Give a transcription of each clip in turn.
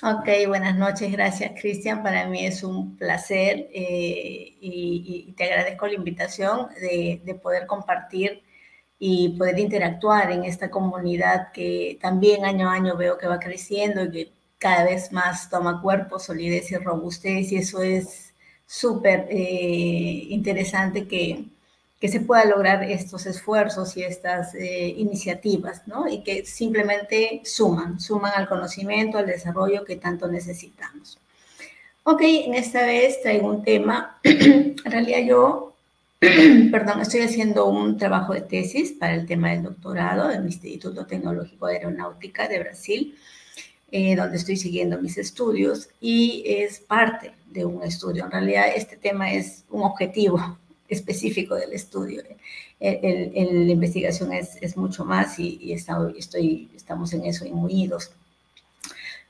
Ok, buenas noches, gracias Cristian. Para mí es un placer y te agradezco la invitación de poder compartir y poder interactuar en esta comunidad que también año a año veo que va creciendo y que cada vez más toma cuerpo, solidez y robustez, y eso es súper interesante que se pueda lograr estos esfuerzos y estas iniciativas, ¿no? Y que simplemente suman al conocimiento, al desarrollo que tanto necesitamos. Ok, en esta vez traigo un tema, en realidad yo, perdón, estoy haciendo un trabajo de tesis para el tema del doctorado en el Instituto Tecnológico de Aeronáutica de Brasil, donde estoy siguiendo mis estudios, y es parte de un estudio. En realidad este tema es un objetivo específico del estudio. La investigación es mucho más y estamos en eso imbuidos.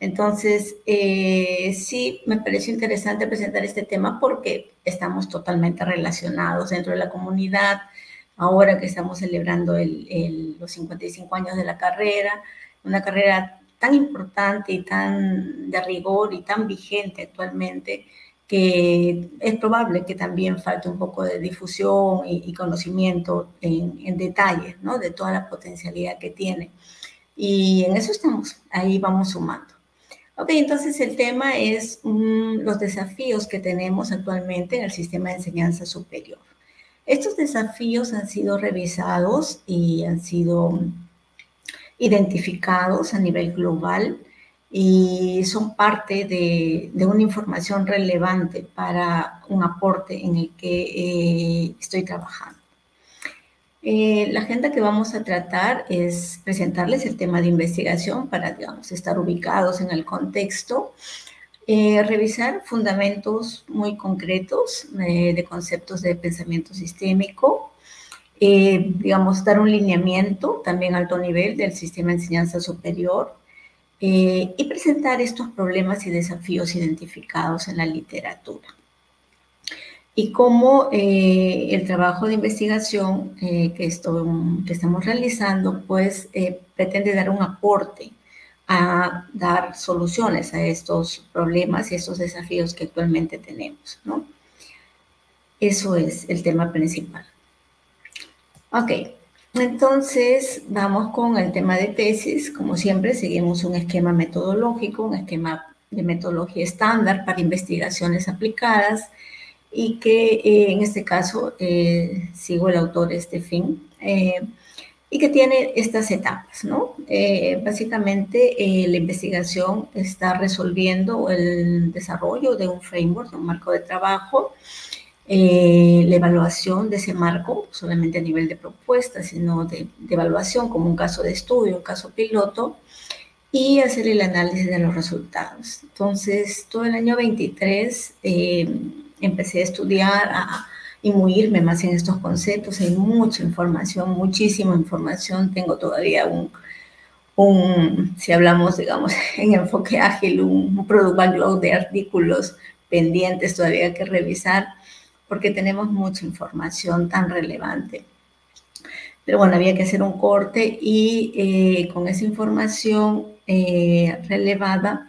Entonces, sí, me pareció interesante presentar este tema porque estamos totalmente relacionados dentro de la comunidad. Ahora que estamos celebrando los 55 años de la carrera, una carrera tan importante y tan de rigor y tan vigente actualmente, que es probable que también falte un poco de difusión y conocimiento en detalle, ¿no? De toda la potencialidad que tiene. Y en eso estamos, ahí vamos sumando. Ok, entonces el tema es los desafíos que tenemos actualmente en el sistema de enseñanza superior. Estos desafíos han sido revisados y han sido identificados a nivel global y son parte de una información relevante para un aporte en el que estoy trabajando. La agenda que vamos a tratar es presentarles el tema de investigación para, digamos, estar ubicados en el contexto, revisar fundamentos muy concretos de conceptos de pensamiento sistémico, digamos, dar un lineamiento también a alto nivel del sistema de enseñanza superior y presentar estos problemas y desafíos identificados en la literatura. Y cómo el trabajo de investigación que estamos realizando, pues pretende dar un aporte a dar soluciones a estos problemas y estos desafíos que actualmente tenemos, ¿no? Eso es el tema principal. Ok, entonces vamos con el tema de tesis. Como siempre, seguimos un esquema metodológico, un esquema de metodología estándar para investigaciones aplicadas, y que en este caso sigo el autor Finn, y que tiene estas etapas, ¿no? Básicamente la investigación está resolviendo el desarrollo de un framework, de un marco de trabajo, la evaluación de ese marco, solamente a nivel de propuesta, sino de evaluación como un caso de estudio, un caso piloto, y hacer el análisis de los resultados. Entonces, todo el año 23 empecé a estudiar, a imbuirme más en estos conceptos. Hay mucha información, muchísima información. Tengo todavía si hablamos, digamos, en enfoque ágil, un product backlog de artículos pendientes todavía que revisar, porque tenemos mucha información tan relevante. Pero bueno, había que hacer un corte y con esa información relevada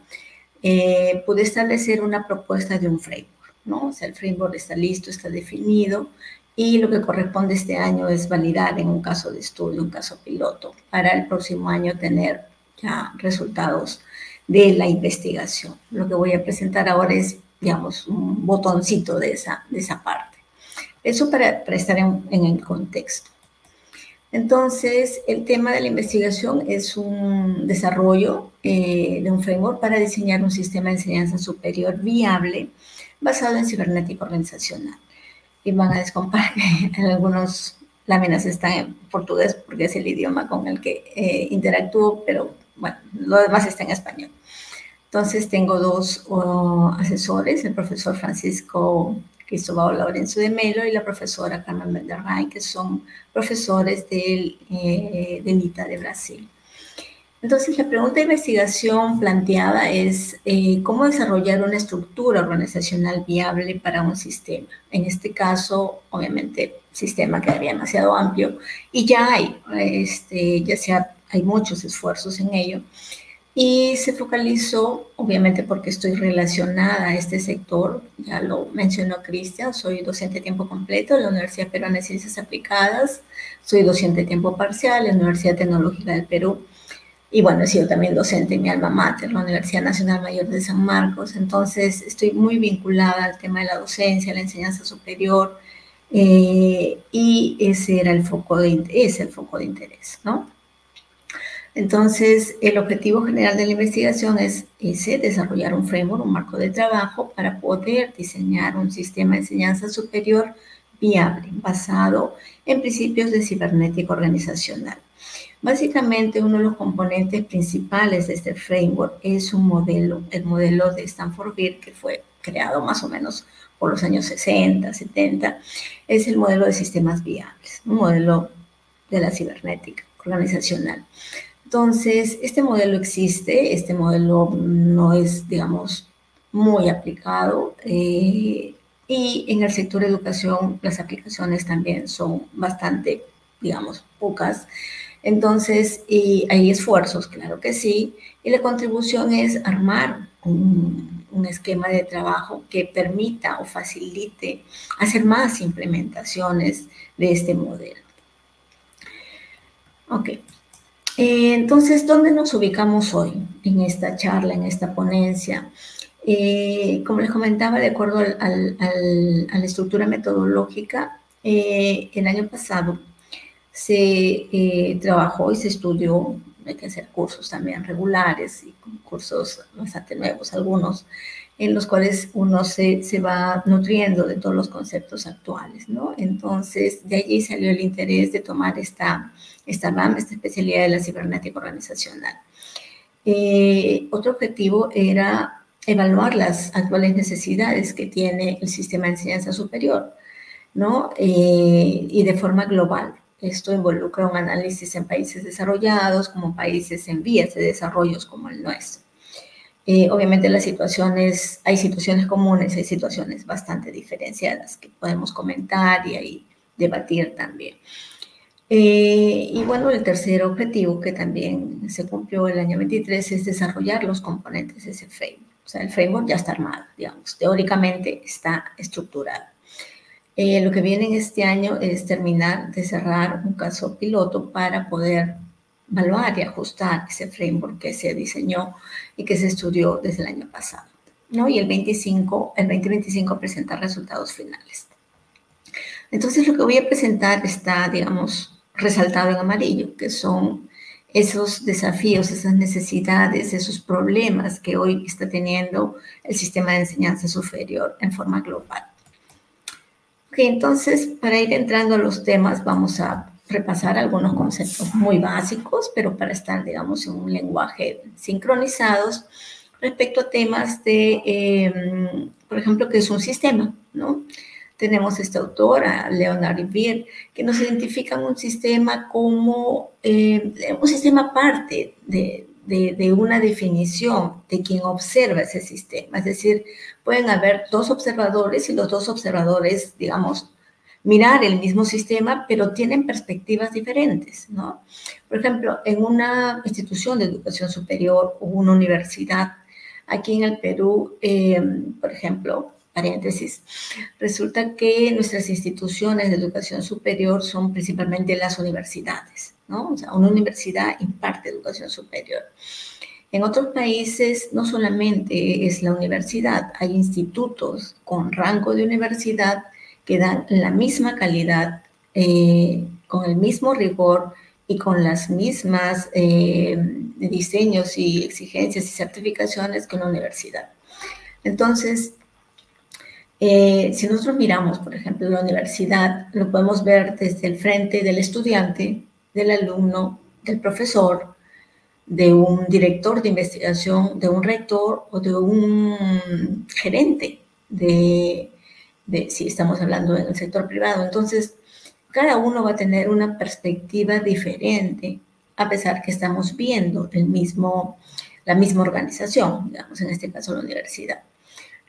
pude establecer una propuesta de un framework, ¿no? O sea, el framework está listo, está definido, y lo que corresponde este año es validar en un caso de estudio, un caso piloto, para el próximo año tener ya resultados de la investigación. Lo que voy a presentar ahora es, digamos, un botoncito de esa parte. Eso para estar en el contexto. Entonces, el tema de la investigación es un desarrollo de un framework para diseñar un sistema de enseñanza superior viable basado en cibernética organizacional. Y van a descompar que en algunas láminas están en portugués porque es el idioma con el que interactúo, pero bueno, lo demás está en español. Entonces, tengo dos asesores, el profesor Francisco Cristóbal Lorenzo de Melo y la profesora Carmen Benderrain, que son profesores del ITA de Brasil. Entonces, la pregunta de investigación planteada es cómo desarrollar una estructura organizacional viable para un sistema. En este caso, obviamente, sistema quedaría demasiado amplio y ya hay muchos esfuerzos en ello, Y se focalizó, obviamente porque estoy relacionada a este sector, ya lo mencionó Cristian, soy docente de tiempo completo en la Universidad Peruana de Ciencias Aplicadas, soy docente de tiempo parcial en la Universidad Tecnológica del Perú, y bueno, he sido también docente en mi alma mater, la Universidad Nacional Mayor de San Marcos, entonces estoy muy vinculada al tema de la docencia, la enseñanza superior, y ese era el foco es el foco de interés, ¿no? Entonces, el objetivo general de la investigación es ese, desarrollar un framework, un marco de trabajo para poder diseñar un sistema de enseñanza superior viable, basado en principios de cibernética organizacional. Básicamente, uno de los componentes principales de este framework es un modelo, el modelo de Stanford Beer, que fue creado más o menos por los años 60, 70, es el modelo de sistemas viables, un modelo de la cibernética organizacional. Entonces, este modelo existe, este modelo no es, digamos, muy aplicado, y en el sector de educación las aplicaciones también son bastante, digamos, pocas. Entonces, hay esfuerzos, claro que sí, y la contribución es armar un esquema de trabajo que permita o facilite hacer más implementaciones de este modelo. Ok. Entonces, ¿dónde nos ubicamos hoy en esta charla, en esta ponencia? Como les comentaba, de acuerdo a la estructura metodológica, el año pasado se trabajó y se estudió, hay que hacer cursos también regulares y cursos bastante nuevos, algunos, en los cuales uno se va nutriendo de todos los conceptos actuales, ¿no? Entonces, de allí salió el interés de tomar esta RAM, esta especialidad de la cibernética organizacional. Otro objetivo era evaluar las actuales necesidades que tiene el sistema de enseñanza superior, ¿no? Y de forma global. Esto involucra un análisis en países desarrollados como países en vías de desarrollo como el nuestro. Obviamente hay situaciones comunes, hay situaciones bastante diferenciadas que podemos comentar y ahí debatir también. Y bueno, el tercer objetivo que también se cumplió el año 23 es desarrollar los componentes de ese framework. O sea, el framework ya está armado, digamos, teóricamente está estructurado. Lo que viene en este año es terminar de cerrar un caso piloto para poder evaluar y ajustar ese framework que se diseñó y que se estudió desde el año pasado, ¿no? Y el 2025 presentar resultados finales. Entonces, lo que voy a presentar está, digamos, resaltado en amarillo, que son esos desafíos, esas necesidades, esos problemas que hoy está teniendo el sistema de enseñanza superior en forma global. Ok, entonces, para ir entrando a los temas, vamos a repasar algunos conceptos muy básicos, pero para estar, digamos, en un lenguaje sincronizados respecto a temas de, por ejemplo, ¿qué es un sistema?, ¿no? Tenemos esta autora, Leonard Beer, que nos identifica un sistema como un sistema parte de una definición de quien observa ese sistema. Es decir, pueden haber dos observadores y los dos observadores, digamos, mirar el mismo sistema, pero tienen perspectivas diferentes, ¿no? Por ejemplo, en una institución de educación superior o una universidad, aquí en el Perú, por ejemplo, paréntesis, resulta que nuestras instituciones de educación superior son principalmente las universidades, ¿no? O sea, una universidad imparte educación superior. En otros países no solamente es la universidad, hay institutos con rango de universidad que dan la misma calidad, con el mismo rigor y con las mismas diseños y exigencias y certificaciones que una universidad. Entonces, si nosotros miramos, por ejemplo, la universidad, lo podemos ver desde el frente del estudiante, del alumno, del profesor, de un director de investigación, de un rector o de un gerente si estamos hablando en el sector privado. Entonces, cada uno va a tener una perspectiva diferente, a pesar que estamos viendo la misma organización, digamos, en este caso la universidad.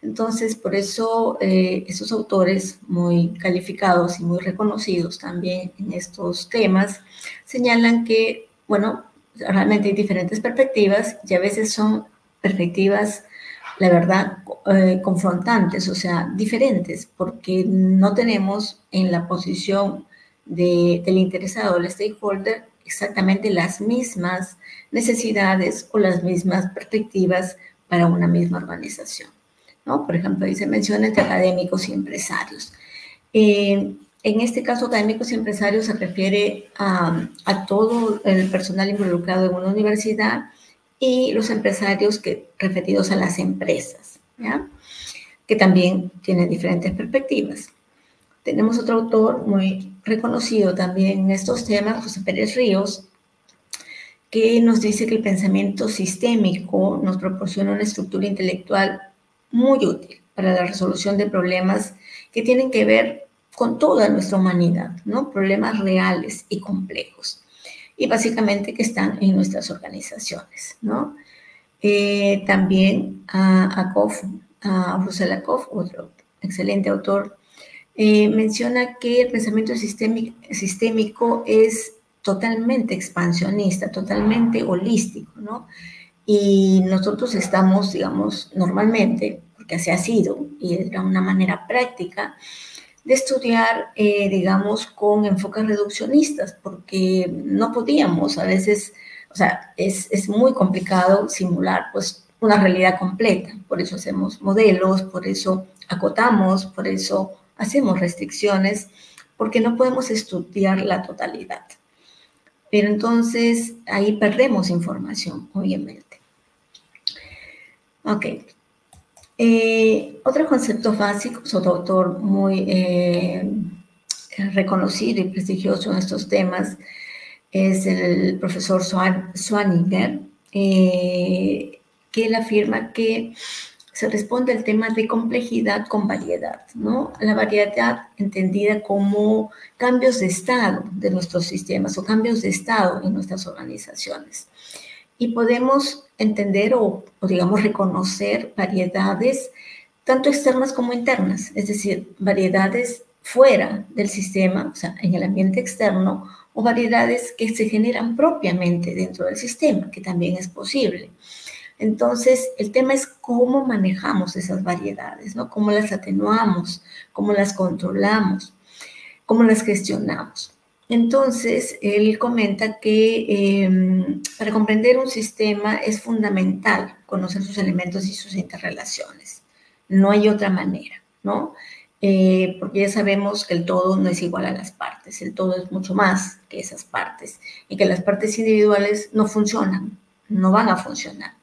Entonces, por eso esos autores muy calificados y muy reconocidos también en estos temas señalan que, bueno, realmente hay diferentes perspectivas y a veces son perspectivas, la verdad, confrontantes, o sea, diferentes, porque no tenemos en la posición del interesado, el stakeholder, exactamente las mismas necesidades o las mismas perspectivas para una misma organización, ¿no? Por ejemplo, ahí se menciona entre académicos y empresarios. En este caso, académicos y empresarios se refiere a todo el personal involucrado en una universidad y los empresarios referidos a las empresas, ¿ya? Que también tienen diferentes perspectivas. Tenemos otro autor muy reconocido también en estos temas, José Pérez Ríos, que nos dice que el pensamiento sistémico nos proporciona una estructura intelectual muy útil para la resolución de problemas que tienen que ver con toda nuestra humanidad, ¿no? Problemas reales y complejos, y básicamente que están en nuestras organizaciones, ¿no? También a Russell Ackoff, otro excelente autor, menciona que el pensamiento sistémico es totalmente expansionista, totalmente holístico, ¿no? Y nosotros estamos, digamos, normalmente, porque así ha sido, y era una manera práctica de estudiar, digamos, con enfoques reduccionistas, porque no podíamos a veces, o sea, es muy complicado simular, pues, una realidad completa. Por eso hacemos modelos, por eso acotamos, por eso hacemos restricciones, porque no podemos estudiar la totalidad. Pero entonces ahí perdemos información, obviamente. Ok. Otros conceptos básicos, otro autor muy reconocido y prestigioso en estos temas es el profesor Swaninger, que él afirma que se responde al tema de complejidad con variedad, ¿no? La variedad entendida como cambios de estado de nuestros sistemas o cambios de estado en nuestras organizaciones. Y podemos entender o digamos, reconocer variedades tanto externas como internas, es decir, variedades fuera del sistema, o sea, en el ambiente externo, o variedades que se generan propiamente dentro del sistema, que también es posible. Entonces, el tema es cómo manejamos esas variedades, ¿no? Cómo las atenuamos, cómo las controlamos, cómo las gestionamos. Entonces, él comenta que para comprender un sistema es fundamental conocer sus elementos y sus interrelaciones. No hay otra manera, ¿no? Porque ya sabemos que el todo no es igual a las partes, el todo es mucho más que esas partes y que las partes individuales no funcionan, no van a funcionar.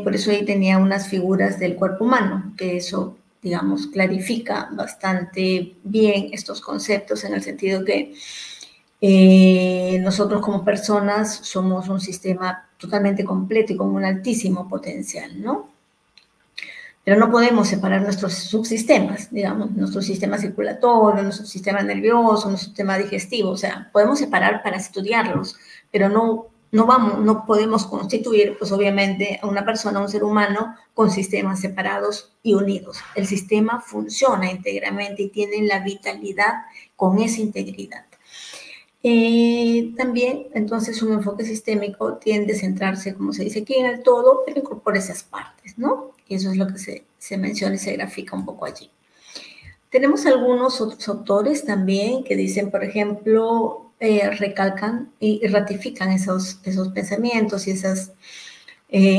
Por eso ahí tenía unas figuras del cuerpo humano, que eso, digamos, clarifica bastante bien estos conceptos en el sentido que nosotros como personas somos un sistema totalmente completo y con un altísimo potencial, ¿no? Pero no podemos separar nuestros subsistemas, digamos, nuestro sistema circulatorio, nuestro sistema nervioso, nuestro sistema digestivo, o sea, podemos separar para estudiarlos, pero no podemos constituir, pues obviamente, a una persona, a un ser humano, con sistemas separados y unidos. El sistema funciona íntegramente y tiene la vitalidad con esa integridad. También, entonces, un enfoque sistémico tiende a centrarse, como se dice aquí, en el todo, pero incorpora esas partes, ¿no? Y eso es lo que se menciona y se grafica un poco allí. Tenemos algunos otros autores también que dicen, por ejemplo, recalcan y ratifican esos pensamientos y esas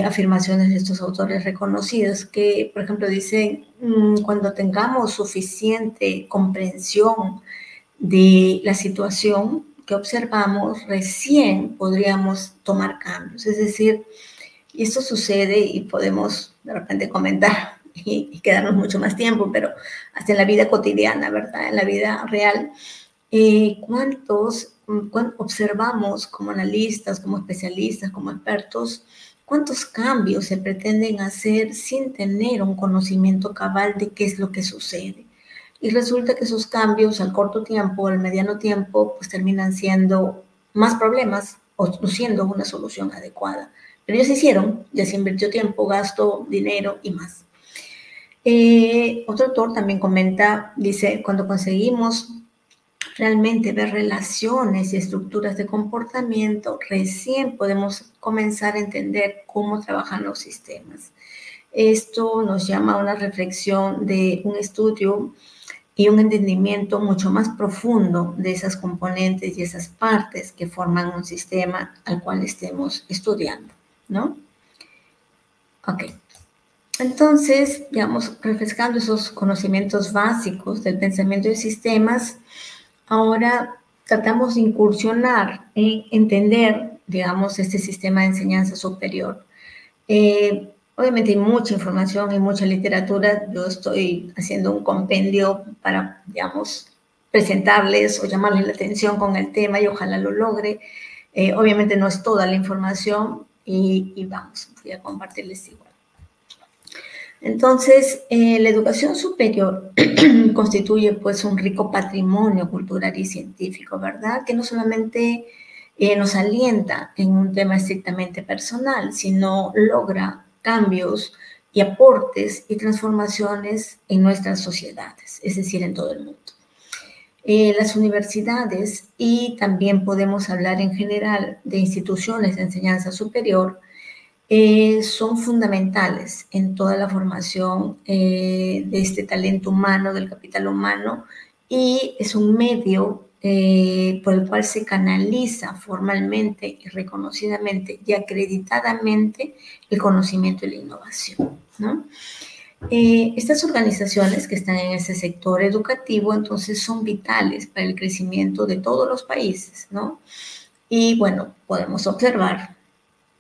afirmaciones de estos autores reconocidos que, por ejemplo, dicen, cuando tengamos suficiente comprensión de la situación que observamos, recién podríamos tomar cambios. Es decir, y esto sucede y podemos de repente comentar y quedarnos mucho más tiempo, pero hasta en la vida cotidiana, ¿verdad? En la vida real, ¿cuántos observamos como analistas, como especialistas, como expertos, cuántos cambios se pretenden hacer sin tener un conocimiento cabal de qué es lo que sucede? Y resulta que esos cambios al corto tiempo, al mediano tiempo, pues terminan siendo más problemas o siendo una solución adecuada. Pero ya se hicieron, ya se invirtió tiempo, gasto, dinero y más. Otro autor también comenta, dice, cuando conseguimos realmente ver relaciones y estructuras de comportamiento, recién podemos comenzar a entender cómo trabajan los sistemas. Esto nos llama a una reflexión de un estudio y un entendimiento mucho más profundo de esas componentes y esas partes que forman un sistema al cual estemos estudiando, ¿no? Ok. Entonces, digamos, refrescando esos conocimientos básicos del pensamiento de sistemas, ahora tratamos de incursionar en entender, digamos, este sistema de enseñanza superior. Obviamente hay mucha información y mucha literatura. Yo estoy haciendo un compendio para, digamos, presentarles o llamarles la atención con el tema y ojalá lo logre. Obviamente no es toda la información y vamos, voy a compartirles igual. Entonces, la educación superior constituye pues un rico patrimonio cultural y científico, ¿verdad? Que no solamente nos alienta en un tema estrictamente personal, sino logra cambios y aportes y transformaciones en nuestras sociedades, es decir, en todo el mundo. Las universidades, y también podemos hablar en general de instituciones de enseñanza superior, son fundamentales en toda la formación de este talento humano, del capital humano, y es un medio por el cual se canaliza formalmente y reconocidamente y acreditadamente el conocimiento y la innovación, ¿no? Estas organizaciones que están en ese sector educativo, entonces, son vitales para el crecimiento de todos los países, ¿no? Y bueno, podemos observar,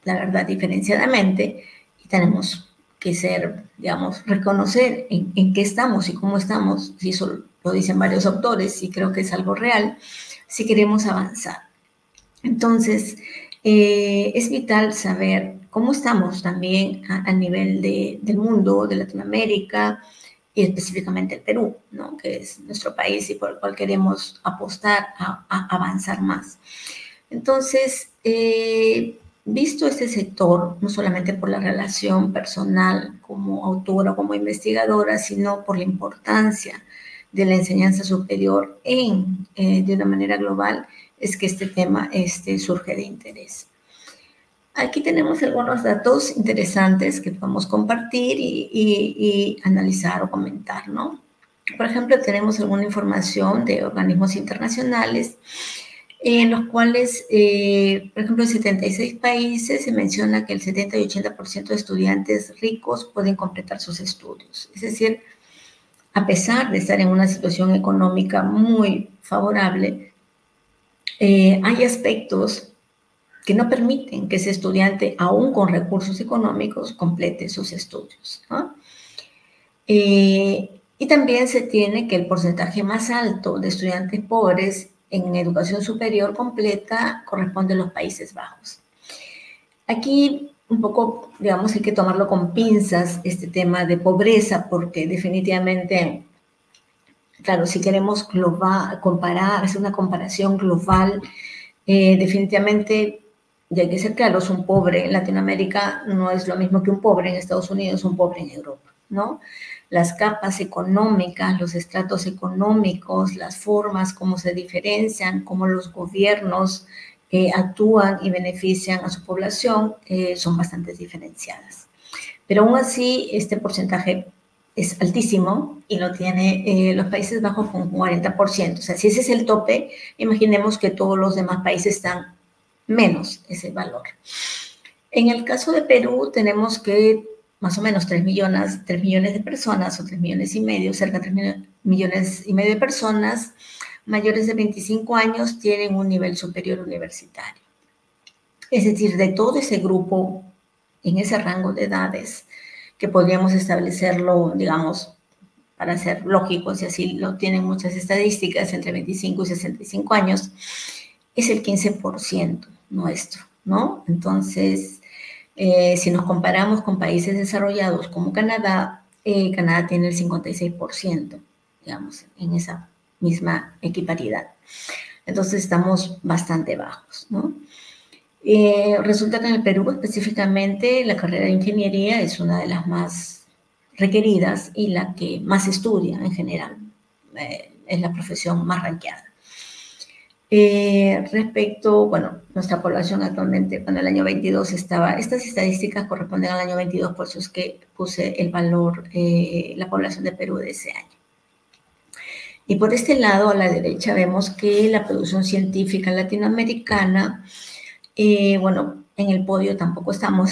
la verdad, diferenciadamente, y tenemos que ser, digamos, reconocer en qué estamos y cómo estamos, si eso lo dicen varios autores, y creo que es algo real, si queremos avanzar. Entonces, es vital saber cómo estamos también a nivel del mundo, de Latinoamérica, y específicamente el Perú, ¿no? Que es nuestro país y por el cual queremos apostar a avanzar más. Entonces, visto este sector, no solamente por la relación personal como autora, como investigadora, sino por la importancia de la enseñanza superior de una manera global, es que este tema surge de interés. Aquí tenemos algunos datos interesantes que podemos compartir y analizar o comentar, ¿no? Por ejemplo, tenemos alguna información de organismos internacionales en los cuales, por ejemplo, en 76 países se menciona que el 70 y 80% de estudiantes ricos pueden completar sus estudios. Es decir, a pesar de estar en una situación económica muy favorable, hay aspectos que no permiten que ese estudiante, aún con recursos económicos, complete sus estudios, ¿no? Y también se tiene que el porcentaje más alto de estudiantes pobres en educación superior completa corresponde a los Países Bajos. Aquí un poco, digamos, hay que tomarlo con pinzas, este tema de pobreza, porque definitivamente, claro, si queremos comparar, hacer una comparación global, definitivamente, y hay que ser claros, un pobre en Latinoamérica no es lo mismo que un pobre en Estados Unidos, un pobre en Europa, ¿no? Las capas económicas, los estratos económicos, las formas como se diferencian, cómo los gobiernos actúan y benefician a su población, son bastante diferenciadas. Pero aún así, este porcentaje es altísimo y lo tiene los Países Bajos con 40%. O sea, si ese es el tope, imaginemos que todos los demás países están menos ese valor. En el caso de Perú, tenemos que más o menos 3 millones de personas, o 3 millones y medio, cerca de 3 millones y medio de personas mayores de 25 años tienen un nivel superior universitario. Es decir, de todo ese grupo, en ese rango de edades, que podríamos establecerlo, digamos, para ser lógicos, y así lo tienen muchas estadísticas, entre 25 y 65 años, es el 15% nuestro, ¿no? Entonces, si nos comparamos con países desarrollados como Canadá, Canadá tiene el 56%, digamos, en esa misma equiparidad. Entonces, estamos bastante bajos, ¿no? Resulta que en el Perú específicamente la carrera de ingeniería es una de las más requeridas y la que más estudia en general. Es la profesión más ranqueada. Respecto, bueno, nuestra población actualmente, bueno, el año 22 estaba, estas estadísticas corresponden al año 22, por eso es que puse el valor, la población de Perú de ese año. Y por este lado, a la derecha, vemos que la producción científica latinoamericana, bueno, en el podio tampoco estamos,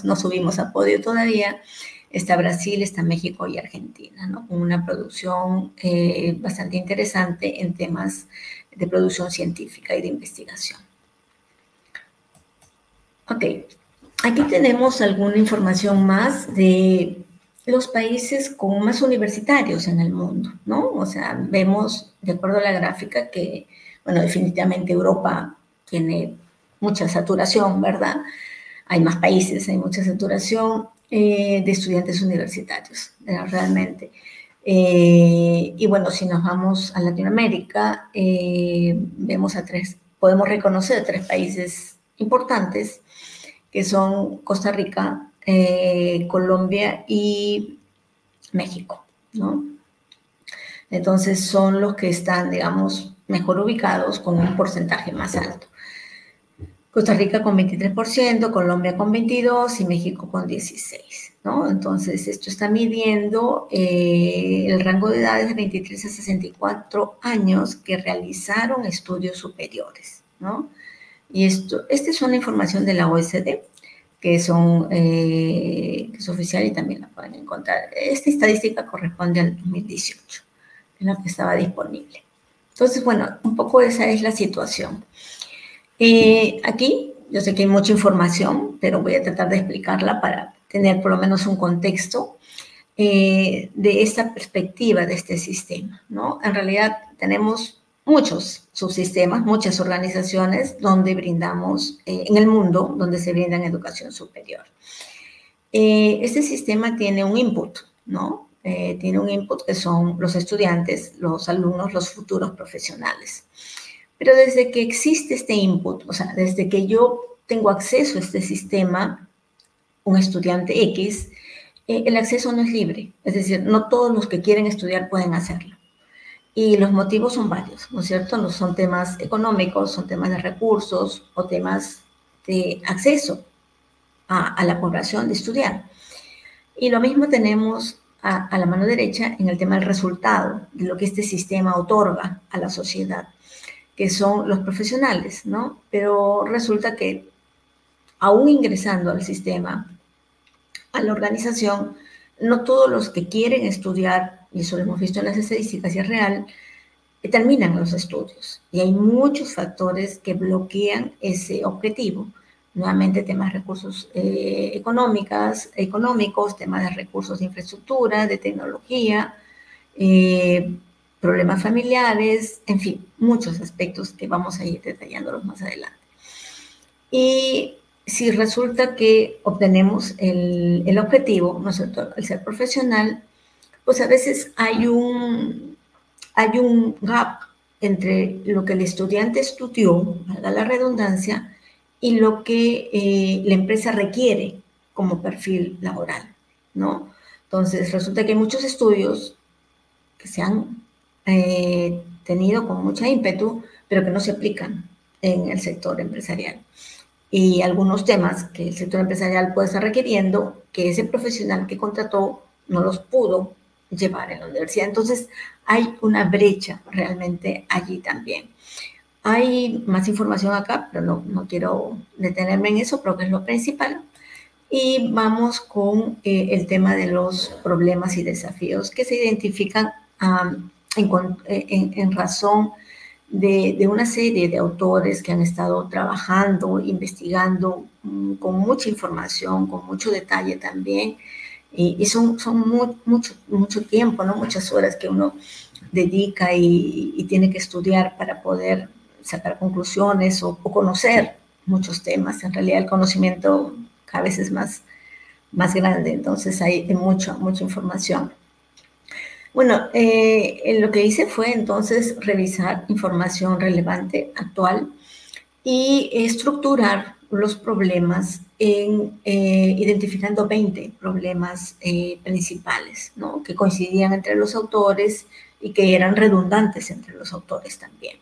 no subimos a podio todavía. Está Brasil, está México y Argentina, ¿no? Con una producción bastante interesante en temas de producción científica y de investigación. Ok, aquí tenemos alguna información más de los países con más universitarios en el mundo, ¿no? O sea, vemos, de acuerdo a la gráfica, que, bueno, definitivamente Europa tiene mucha saturación, ¿verdad? Hay más países, hay mucha saturación de estudiantes universitarios, realmente. Y bueno, si nos vamos a Latinoamérica, vemos podemos reconocer 3 países importantes, que son Costa Rica, Colombia y México, ¿no? Entonces son los que están, digamos, mejor ubicados con un porcentaje más alto. Costa Rica con 23%, Colombia con 22% y México con 16%, ¿no? Entonces, esto está midiendo el rango de edades de 23 a 64 años que realizaron estudios superiores, ¿no? Y esta es una información de la OECD, que es oficial y también la pueden encontrar. Esta estadística corresponde al 2018, en la que estaba disponible. Entonces, bueno, un poco esa es la situación. Aquí, yo sé que hay mucha información, pero voy a tratar de explicarla para tener por lo menos un contexto de esta perspectiva de este sistema, ¿no? En realidad tenemos muchos subsistemas, muchas organizaciones donde brindamos, en el mundo, donde se brinda educación superior. Este sistema tiene un input, ¿no? Tiene un input que son los estudiantes, los alumnos, los futuros profesionales. Pero desde que existe este input, o sea, desde que yo tengo acceso a este sistema, un estudiante X, el acceso no es libre. Es decir, no todos los que quieren estudiar pueden hacerlo. Y los motivos son varios, ¿no es cierto? No son temas económicos, son temas de recursos o temas de acceso a la población de estudiar. Y lo mismo tenemos a la mano derecha en el tema del resultado, de lo que este sistema otorga a la sociedad, que son los profesionales, ¿no? Pero resulta que aún ingresando al sistema, a la organización, no todos los que quieren estudiar, y eso lo hemos visto en las estadísticas y es real, terminan los estudios. Y hay muchos factores que bloquean ese objetivo. Nuevamente, temas de recursos económicos, temas de recursos de infraestructura, de tecnología, problemas familiares, en fin, muchos aspectos que vamos a ir detallándolos más adelante. Y si resulta que obtenemos el objetivo, ¿no es cierto?, el ser profesional, pues a veces hay un gap entre lo que el estudiante estudió, valga la redundancia, y lo que la empresa requiere como perfil laboral, ¿no? Entonces, resulta que hay muchos estudios que se han tenido con mucha ímpetu, pero que no se aplican en el sector empresarial. Y algunos temas que el sector empresarial puede estar requiriendo, que ese profesional que contrató no los pudo llevar en la universidad. Entonces, hay una brecha realmente allí también. Hay más información acá, pero no quiero detenerme en eso, pero que es lo principal. Y vamos con el tema de los problemas y desafíos que se identifican en razón de una serie de autores que han estado trabajando, investigando con mucha información, con mucho detalle también, y son mucho tiempo, ¿no? Muchas horas que uno dedica y tiene que estudiar para poder sacar conclusiones o conocer muchos temas. En realidad el conocimiento cada vez es más grande, entonces hay mucha información. Bueno, lo que hice fue entonces revisar información relevante, actual, y estructurar los problemas identificando 20 problemas principales, ¿no?, que coincidían entre los autores y que eran redundantes entre los autores también.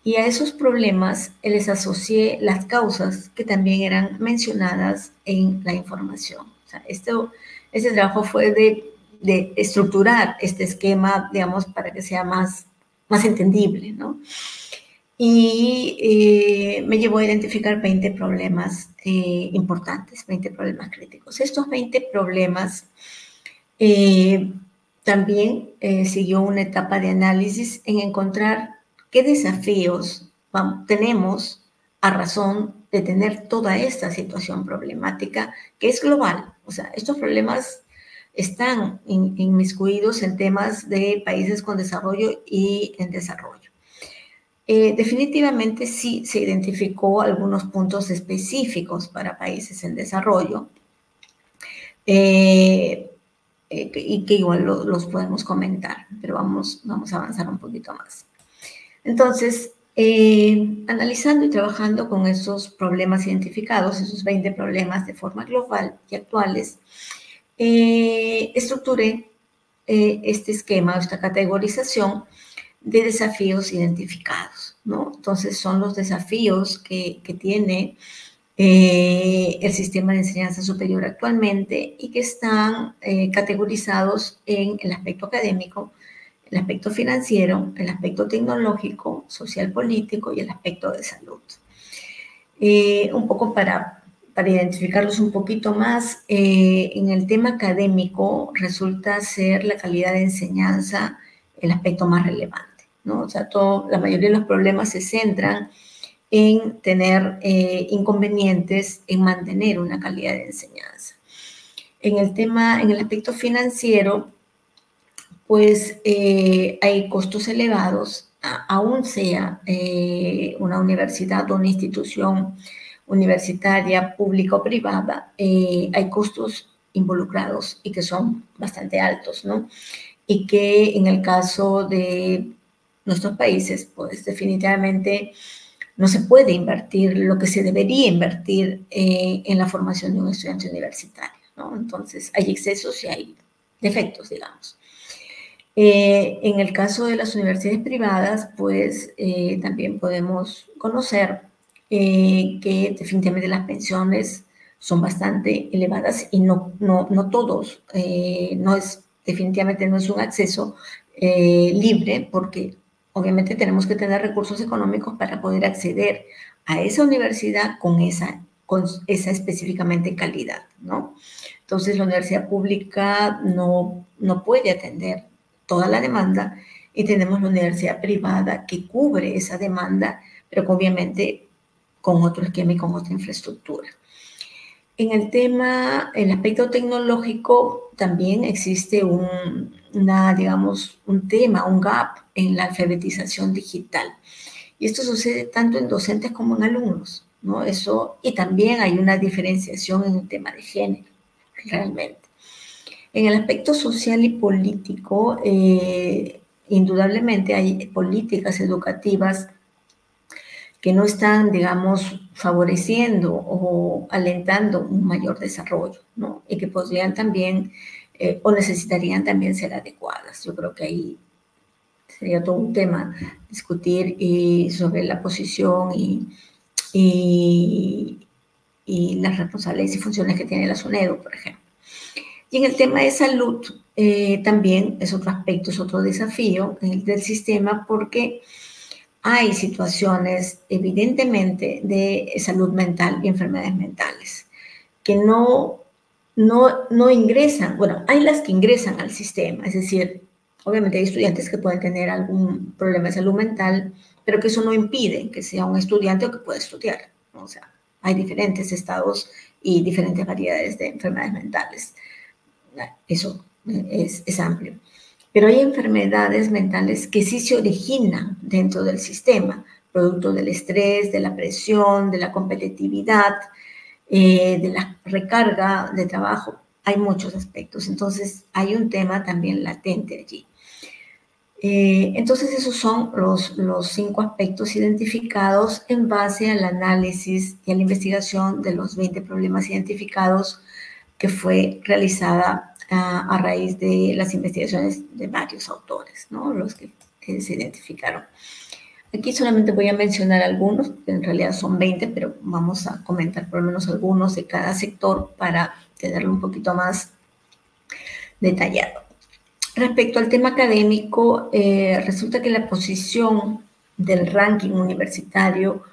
Y a esos problemas les asocié las causas que también eran mencionadas en la información. O sea, este trabajo fue de estructurar este esquema, digamos, para que sea más entendible, ¿no? Y me llevó a identificar 20 problemas importantes, 20 problemas críticos. Estos 20 problemas también siguió una etapa de análisis en encontrar qué desafíos tenemos a razón de tener toda esta situación problemática que es global. O sea, estos problemas están inmiscuidos en temas de países con desarrollo y en desarrollo. Definitivamente sí se identificó algunos puntos específicos para países en desarrollo y que igual los podemos comentar, pero vamos a avanzar un poquito más. Entonces, analizando y trabajando con esos problemas identificados, esos 20 problemas de forma global y actuales, estructuré este esquema, esta categorización de desafíos identificados, ¿no? Entonces, son los desafíos que tiene el sistema de enseñanza superior actualmente y que están categorizados en el aspecto académico, el aspecto financiero, el aspecto tecnológico, social político y el aspecto de salud. Un poco para identificarlos un poquito más, en el tema académico resulta ser la calidad de enseñanza el aspecto más relevante, ¿no? O sea, la mayoría de los problemas se centran en tener inconvenientes en mantener una calidad de enseñanza. En el aspecto financiero, pues hay costos elevados, aún sea una universidad o una institución universitaria, pública o privada, hay costos involucrados y que son bastante altos, ¿no? Y que en el caso de nuestros países, pues definitivamente no se puede invertir lo que se debería invertir en la formación de un estudiante universitario, ¿no? Entonces, hay excesos y hay defectos, digamos. En el caso de las universidades privadas, pues también podemos conocer que definitivamente las pensiones son bastante elevadas y no todos, definitivamente no es un acceso libre, porque obviamente tenemos que tener recursos económicos para poder acceder a esa universidad con esa específicamente calidad, ¿no? Entonces, la universidad pública no puede atender toda la demanda y tenemos la universidad privada que cubre esa demanda, pero obviamente con otro esquema y con otra infraestructura. En el aspecto tecnológico, también existe un tema, un gap en la alfabetización digital. Y esto sucede tanto en docentes como en alumnos, ¿no? Y también hay una diferenciación en el tema de género, realmente. En el aspecto social y político, indudablemente hay políticas educativas que no están, digamos, favoreciendo o alentando un mayor desarrollo, ¿no? Y que podrían también o necesitarían también ser adecuadas. Yo creo que ahí sería todo un tema discutir sobre la posición y las responsabilidades y funciones que tiene la SUNEDU, por ejemplo. Y en el tema de salud también es otro aspecto, es otro desafío del sistema, porque hay situaciones evidentemente de salud mental y enfermedades mentales que no ingresan, bueno, hay las que ingresan al sistema, es decir, obviamente hay estudiantes que pueden tener algún problema de salud mental, pero que eso no impide que sea un estudiante o que pueda estudiar, ¿no? O sea, hay diferentes estados y diferentes variedades de enfermedades mentales. Eso es amplio. Pero hay enfermedades mentales que sí se originan dentro del sistema, producto del estrés, de la presión, de la competitividad, de la recarga de trabajo. Hay muchos aspectos. Entonces, hay un tema también latente allí. Entonces, esos son los 5 aspectos identificados en base al análisis y a la investigación de los 20 problemas identificados que fue realizada a raíz de las investigaciones de varios autores, ¿no? Los que se identificaron. Aquí solamente voy a mencionar algunos, que en realidad son 20, pero vamos a comentar por lo menos algunos de cada sector para tenerlo un poquito más detallado. Respecto al tema académico, resulta que la posición del ranking universitario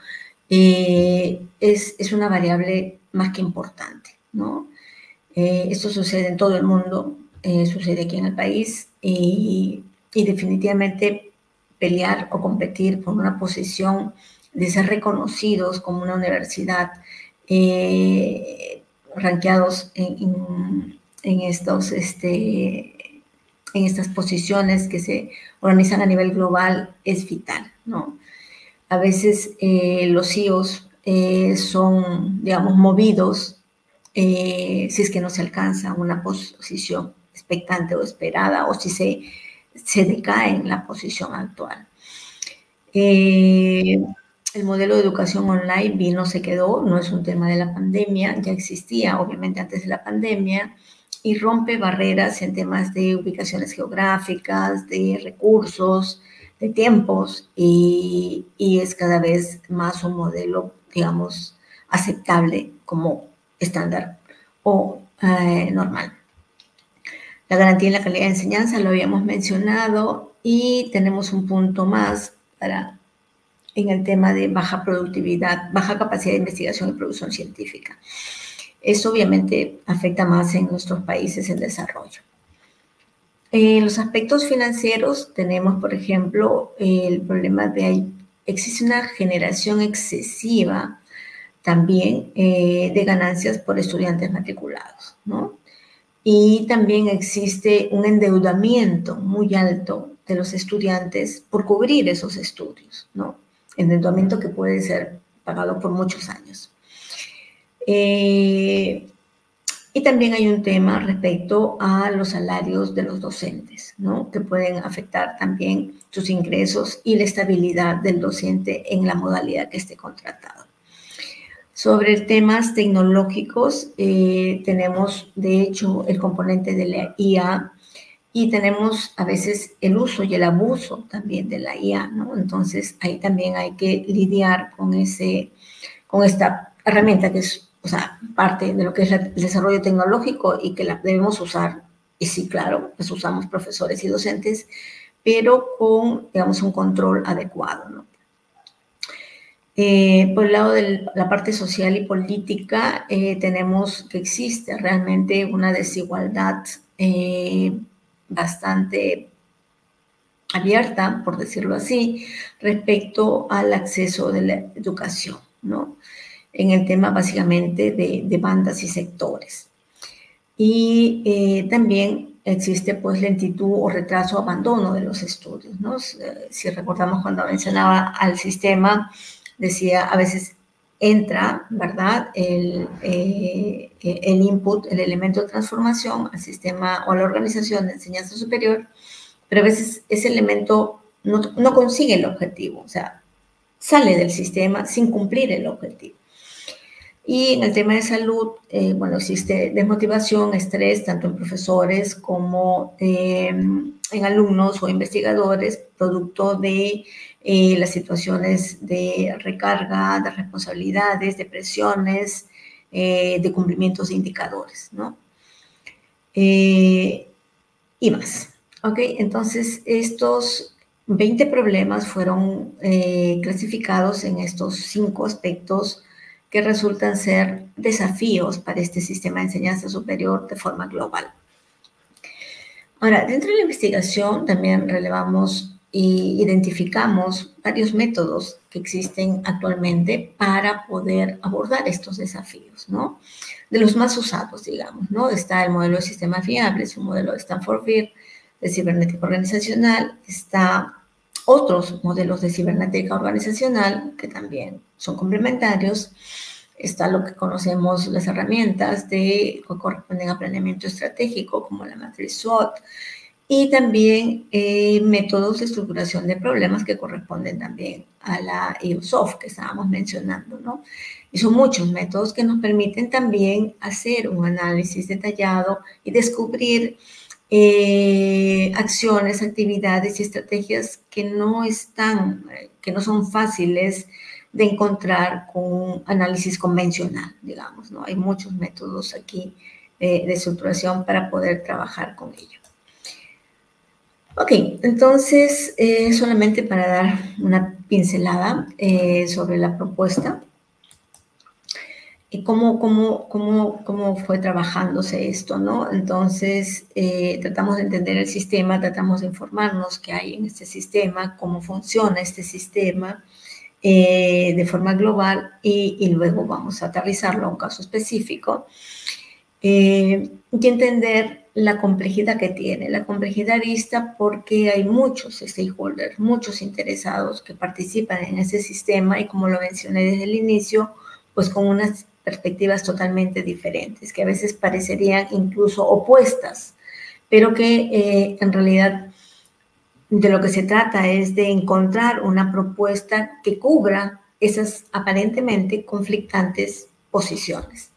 es una variable más que importante, ¿no? Esto sucede en todo el mundo, sucede aquí en el país y definitivamente pelear o competir por una posición de ser reconocidos como una universidad, rankeados en estos, en estas posiciones que se organizan a nivel global es vital, ¿no? A veces los CEOs son, digamos, movidos si es que no se alcanza una posición expectante o esperada o si se decae en la posición actual. El modelo de educación online vino, se quedó, no es un tema de la pandemia, ya existía obviamente antes de la pandemia y rompe barreras en temas de ubicaciones geográficas, de recursos, de tiempos y es cada vez más un modelo, digamos, aceptable como estándar o normal. La garantía en la calidad de enseñanza lo habíamos mencionado y tenemos un punto más en el tema de baja productividad, baja capacidad de investigación y producción científica. Esto obviamente afecta más en nuestros países en desarrollo. En los aspectos financieros tenemos, por ejemplo, el problema de existe una generación excesiva también de ganancias por estudiantes matriculados, ¿no? Y también existe un endeudamiento muy alto de los estudiantes por cubrir esos estudios, ¿no? Endeudamiento que puede ser pagado por muchos años. Y también hay un tema respecto a los salarios de los docentes, ¿no? Que pueden afectar también sus ingresos y la estabilidad del docente en la modalidad que esté contratado. Sobre temas tecnológicos, tenemos de hecho el componente de la IA y tenemos a veces el uso y el abuso también de la IA, ¿no? Entonces ahí también hay que lidiar con esta herramienta que es, o sea, parte de lo que es el desarrollo tecnológico y que la debemos usar, y sí, claro, pues usamos profesores y docentes, pero con, digamos, un control adecuado, ¿no? Por el lado de la parte social y política, tenemos que existe realmente una desigualdad bastante abierta, por decirlo así, respecto al acceso de la educación, ¿no? En el tema básicamente de bandas y sectores. Y también existe pues lentitud o retraso o abandono de los estudios, ¿no? Si recordamos cuando mencionaba al sistema, decía a veces entra, ¿verdad? El input, el elemento de transformación al sistema o a la organización de enseñanza superior, pero a veces ese elemento no consigue el objetivo, o sea, sale del sistema sin cumplir el objetivo. Y en el tema de salud, bueno, existe desmotivación, estrés, tanto en profesores como en alumnos o investigadores, producto de las situaciones de recarga, de responsabilidades, de presiones, de cumplimientos de indicadores, ¿no? Y más. ¿Ok? Entonces, estos 20 problemas fueron clasificados en estos 5 aspectos que resultan ser desafíos para este sistema de enseñanza superior de forma global. Ahora, dentro de la investigación también relevamos e identificamos varios métodos que existen actualmente para poder abordar estos desafíos, ¿no? De los más usados, digamos, ¿no? Está el modelo de sistemas fiables, un modelo de Stanford-Beer, de cibernética organizacional, está otros modelos de cibernética organizacional que también son complementarios, está lo que conocemos las herramientas que corresponden a planeamiento estratégico como la matriz SWOT y también métodos de estructuración de problemas que corresponden también a la EUSOF que estábamos mencionando, ¿no? Y son muchos métodos que nos permiten también hacer un análisis detallado y descubrir acciones, actividades y estrategias que no son fáciles de encontrar con un análisis convencional, digamos, ¿no? Hay muchos métodos aquí de estructuración para poder trabajar con ello. Ok, entonces, solamente para dar una pincelada sobre la propuesta y cómo fue trabajándose esto, ¿no? Entonces, tratamos de entender el sistema, tratamos de informarnos qué hay en este sistema, cómo funciona este sistema de forma global y luego vamos a aterrizarlo a un caso específico y entender la complejidad que tiene. La complejidad vista porque hay muchos stakeholders, muchos interesados que participan en ese sistema y como lo mencioné desde el inicio, pues con unas perspectivas totalmente diferentes, que a veces parecerían incluso opuestas, pero que en realidad de lo que se trata es de encontrar una propuesta que cubra esas aparentemente conflictantes posiciones.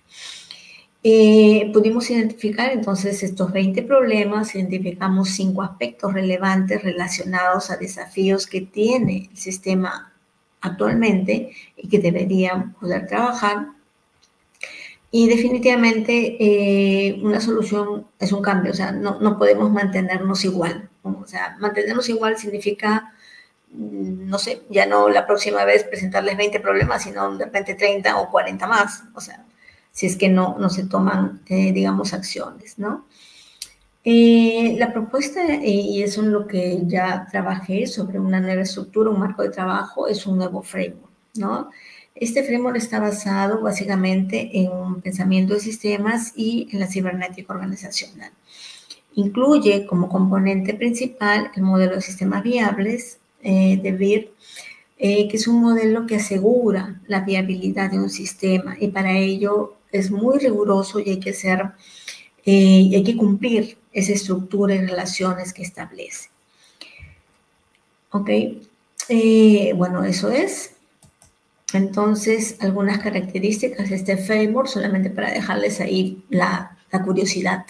Pudimos identificar entonces estos 20 problemas, identificamos 5 aspectos relevantes relacionados a desafíos que tiene el sistema actualmente y que deberían poder trabajar. Y definitivamente una solución es un cambio, o sea, no podemos mantenernos igual. O sea, mantenernos igual significa, no sé, ya no la próxima vez presentarles 20 problemas, sino de repente 30 o 40 más. O sea, si es que no se toman, digamos, acciones, ¿no? La propuesta, y eso es lo que ya trabajé sobre una nueva estructura, un marco de trabajo, es un nuevo framework, ¿no? Este framework está basado básicamente en un pensamiento de sistemas y en la cibernética organizacional. Incluye como componente principal el modelo de sistemas viables de BIR, que es un modelo que asegura la viabilidad de un sistema y para ello es muy riguroso y hay que cumplir esa estructura y relaciones que establece. Ok, bueno, eso es. Entonces, algunas características de este framework, solamente para dejarles ahí la curiosidad.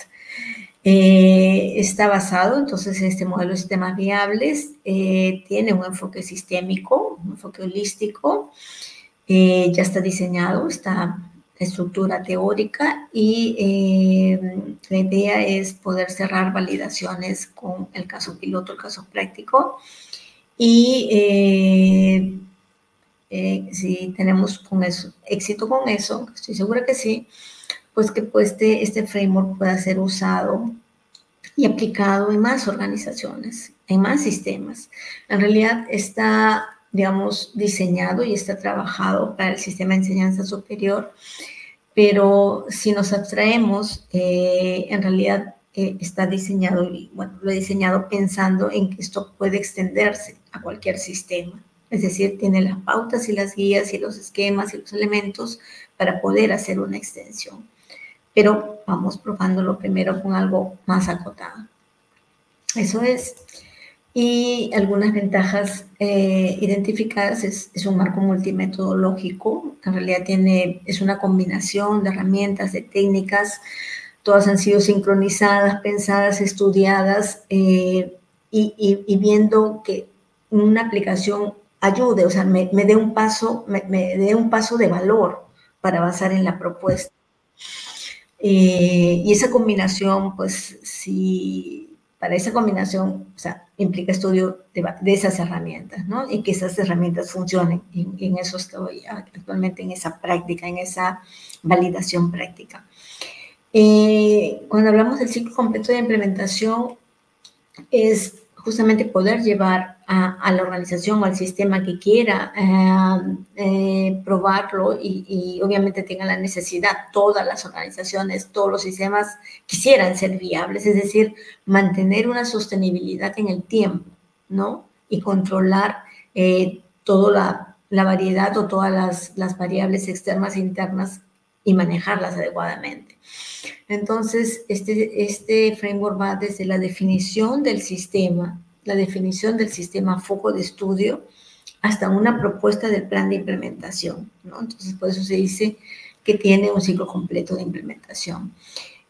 Está basado, entonces, en este modelo de sistemas viables, tiene un enfoque sistémico, un enfoque holístico, ya está diseñado, está estructura teórica y la idea es poder cerrar validaciones con el caso piloto, el caso práctico y si tenemos éxito con eso, estoy segura que sí, pues que este framework pueda ser usado y aplicado en más organizaciones, en más sistemas. En realidad está, digamos, diseñado y está trabajado para el sistema de enseñanza superior, pero si nos abstraemos, en realidad está diseñado, y bueno, lo he diseñado pensando en que esto puede extenderse a cualquier sistema. Es decir, tiene las pautas y las guías y los esquemas y los elementos para poder hacer una extensión. Pero vamos probándolo primero con algo más acotado. Eso es. Y algunas ventajas identificadas es un marco multimetodológico. En realidad es una combinación de herramientas, de técnicas. Todas han sido sincronizadas, pensadas, estudiadas y viendo que una aplicación ayude, o sea, me dé un paso de valor para avanzar en la propuesta. Y esa combinación, pues, para esa combinación, o sea, implica estudio de esas herramientas, ¿no? Y que esas herramientas funcionen. Y en eso estoy actualmente, en esa práctica, en esa validación práctica. Cuando hablamos del ciclo completo de implementación, es justamente poder llevar a la organización o al sistema que quiera probarlo y obviamente tenga la necesidad, todas las organizaciones, todos los sistemas quisieran ser viables, es decir, mantener una sostenibilidad en el tiempo, ¿no? Y controlar toda la variedad o todas las variables externas e internas y manejarlas adecuadamente. Entonces, este framework va desde la definición del sistema foco de estudio, hasta una propuesta del plan de implementación, ¿no? Entonces, por eso se dice que tiene un ciclo completo de implementación.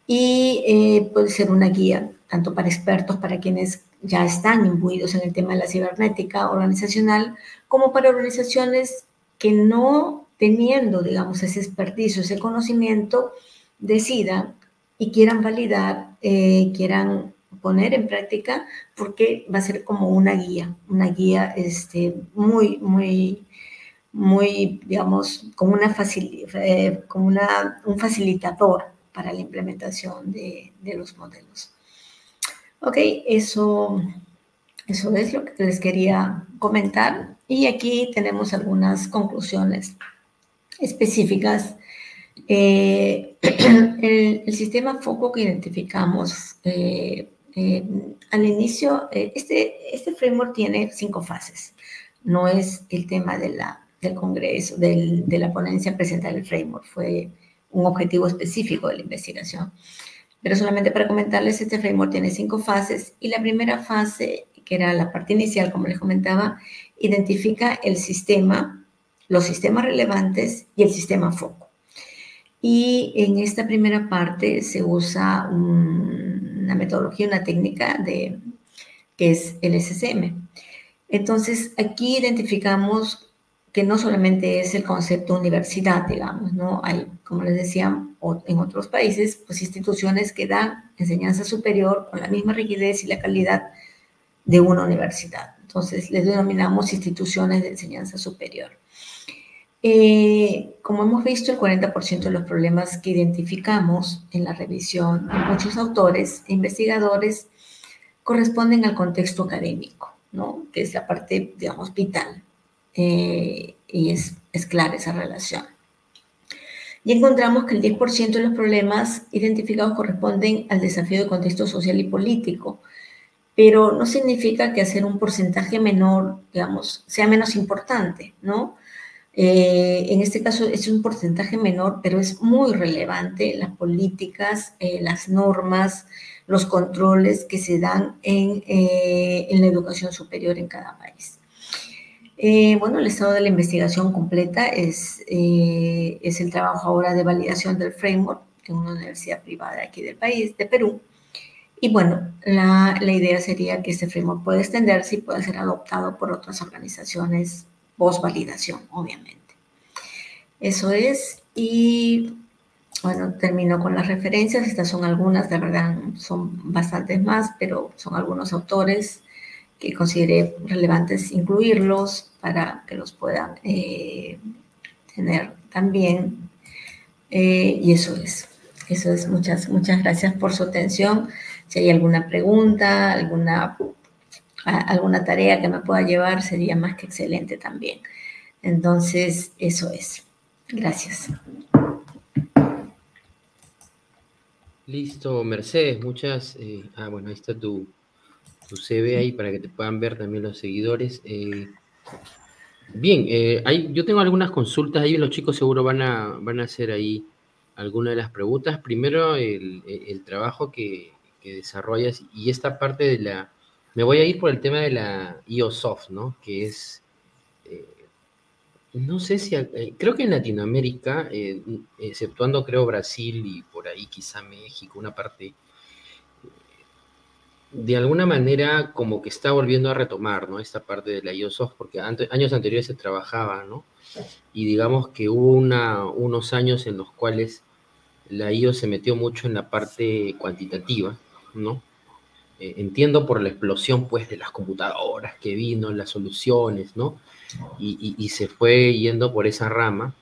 y puede ser una guía tanto para expertos, para quienes ya están imbuidos en el tema de la cibernética organizacional, como para organizaciones que no teniendo, digamos, ese expertise, ese conocimiento, decidan y quieran validar, quieran poner en práctica, porque va a ser como una guía muy, digamos, como un facilitador para la implementación de los modelos. Ok, eso es lo que les quería comentar. Y aquí tenemos algunas conclusiones específicas. El sistema foco que identificamos al inicio, este framework tiene 5 fases. No es el tema del congreso, de la ponencia presentar el framework, fue un objetivo específico de la investigación. Pero solamente para comentarles, este framework tiene 5 fases y la primera fase, que era la parte inicial, como les comentaba, identifica el sistema, los sistemas relevantes y el sistema foco. Y en esta primera parte se usa una metodología, una técnica que es el SCM. Entonces, aquí identificamos que no solamente es el concepto universidad, digamos, ¿no? Hay, como les decía, en otros países, pues instituciones que dan enseñanza superior con la misma rigidez y la calidad de una universidad. Entonces, les denominamos instituciones de enseñanza superior. Como hemos visto, el 40% de los problemas que identificamos en la revisión de muchos autores e investigadores corresponden al contexto académico, ¿no? Que es la parte, digamos, vital. Y es clara esa relación. Y encontramos que el 10% de los problemas identificados corresponden al desafío de contexto social y político, pero no significa que hacer un porcentaje menor, digamos, sea menos importante, ¿no? En este caso es un porcentaje menor, pero es muy relevante las políticas, las normas, los controles que se dan en la educación superior en cada país. Bueno, el estado de la investigación completa es el trabajo ahora de validación del framework en una universidad privada aquí del país, de Perú. Y bueno, la idea sería que este framework pueda extenderse y pueda ser adoptado por otras organizaciones post-validación, obviamente. Eso es. Y bueno, termino con las referencias. Estas son algunas, de verdad son bastantes más, pero son algunos autores que consideré relevantes incluirlos para que los puedan tener también. Y eso es. Muchas gracias por su atención. Si hay alguna pregunta, alguna tarea que me pueda llevar, sería más que excelente también. Entonces, eso es. Gracias. Listo, Mercedes, muchas... bueno, ahí está tu CV ahí para que te puedan ver también los seguidores. Bien, yo tengo algunas consultas ahí, los chicos seguro van a hacer ahí algunas de las preguntas. Primero, el trabajo que desarrollas y esta parte de la... Me voy a ir por el tema de la IOSoft, ¿no? Que es... no sé si... creo que en Latinoamérica, exceptuando creo Brasil y por ahí quizá México, una parte de alguna manera como que está volviendo a retomar, ¿no? Esta parte de la IOSoft, porque años anteriores se trabajaba, ¿no? Y digamos que hubo unos años en los cuales la IO se metió mucho en la parte cuantitativa, ¿no? Entiendo por la explosión, pues, de las computadoras que vino, las soluciones, ¿no? Y se fue yendo por esa rama.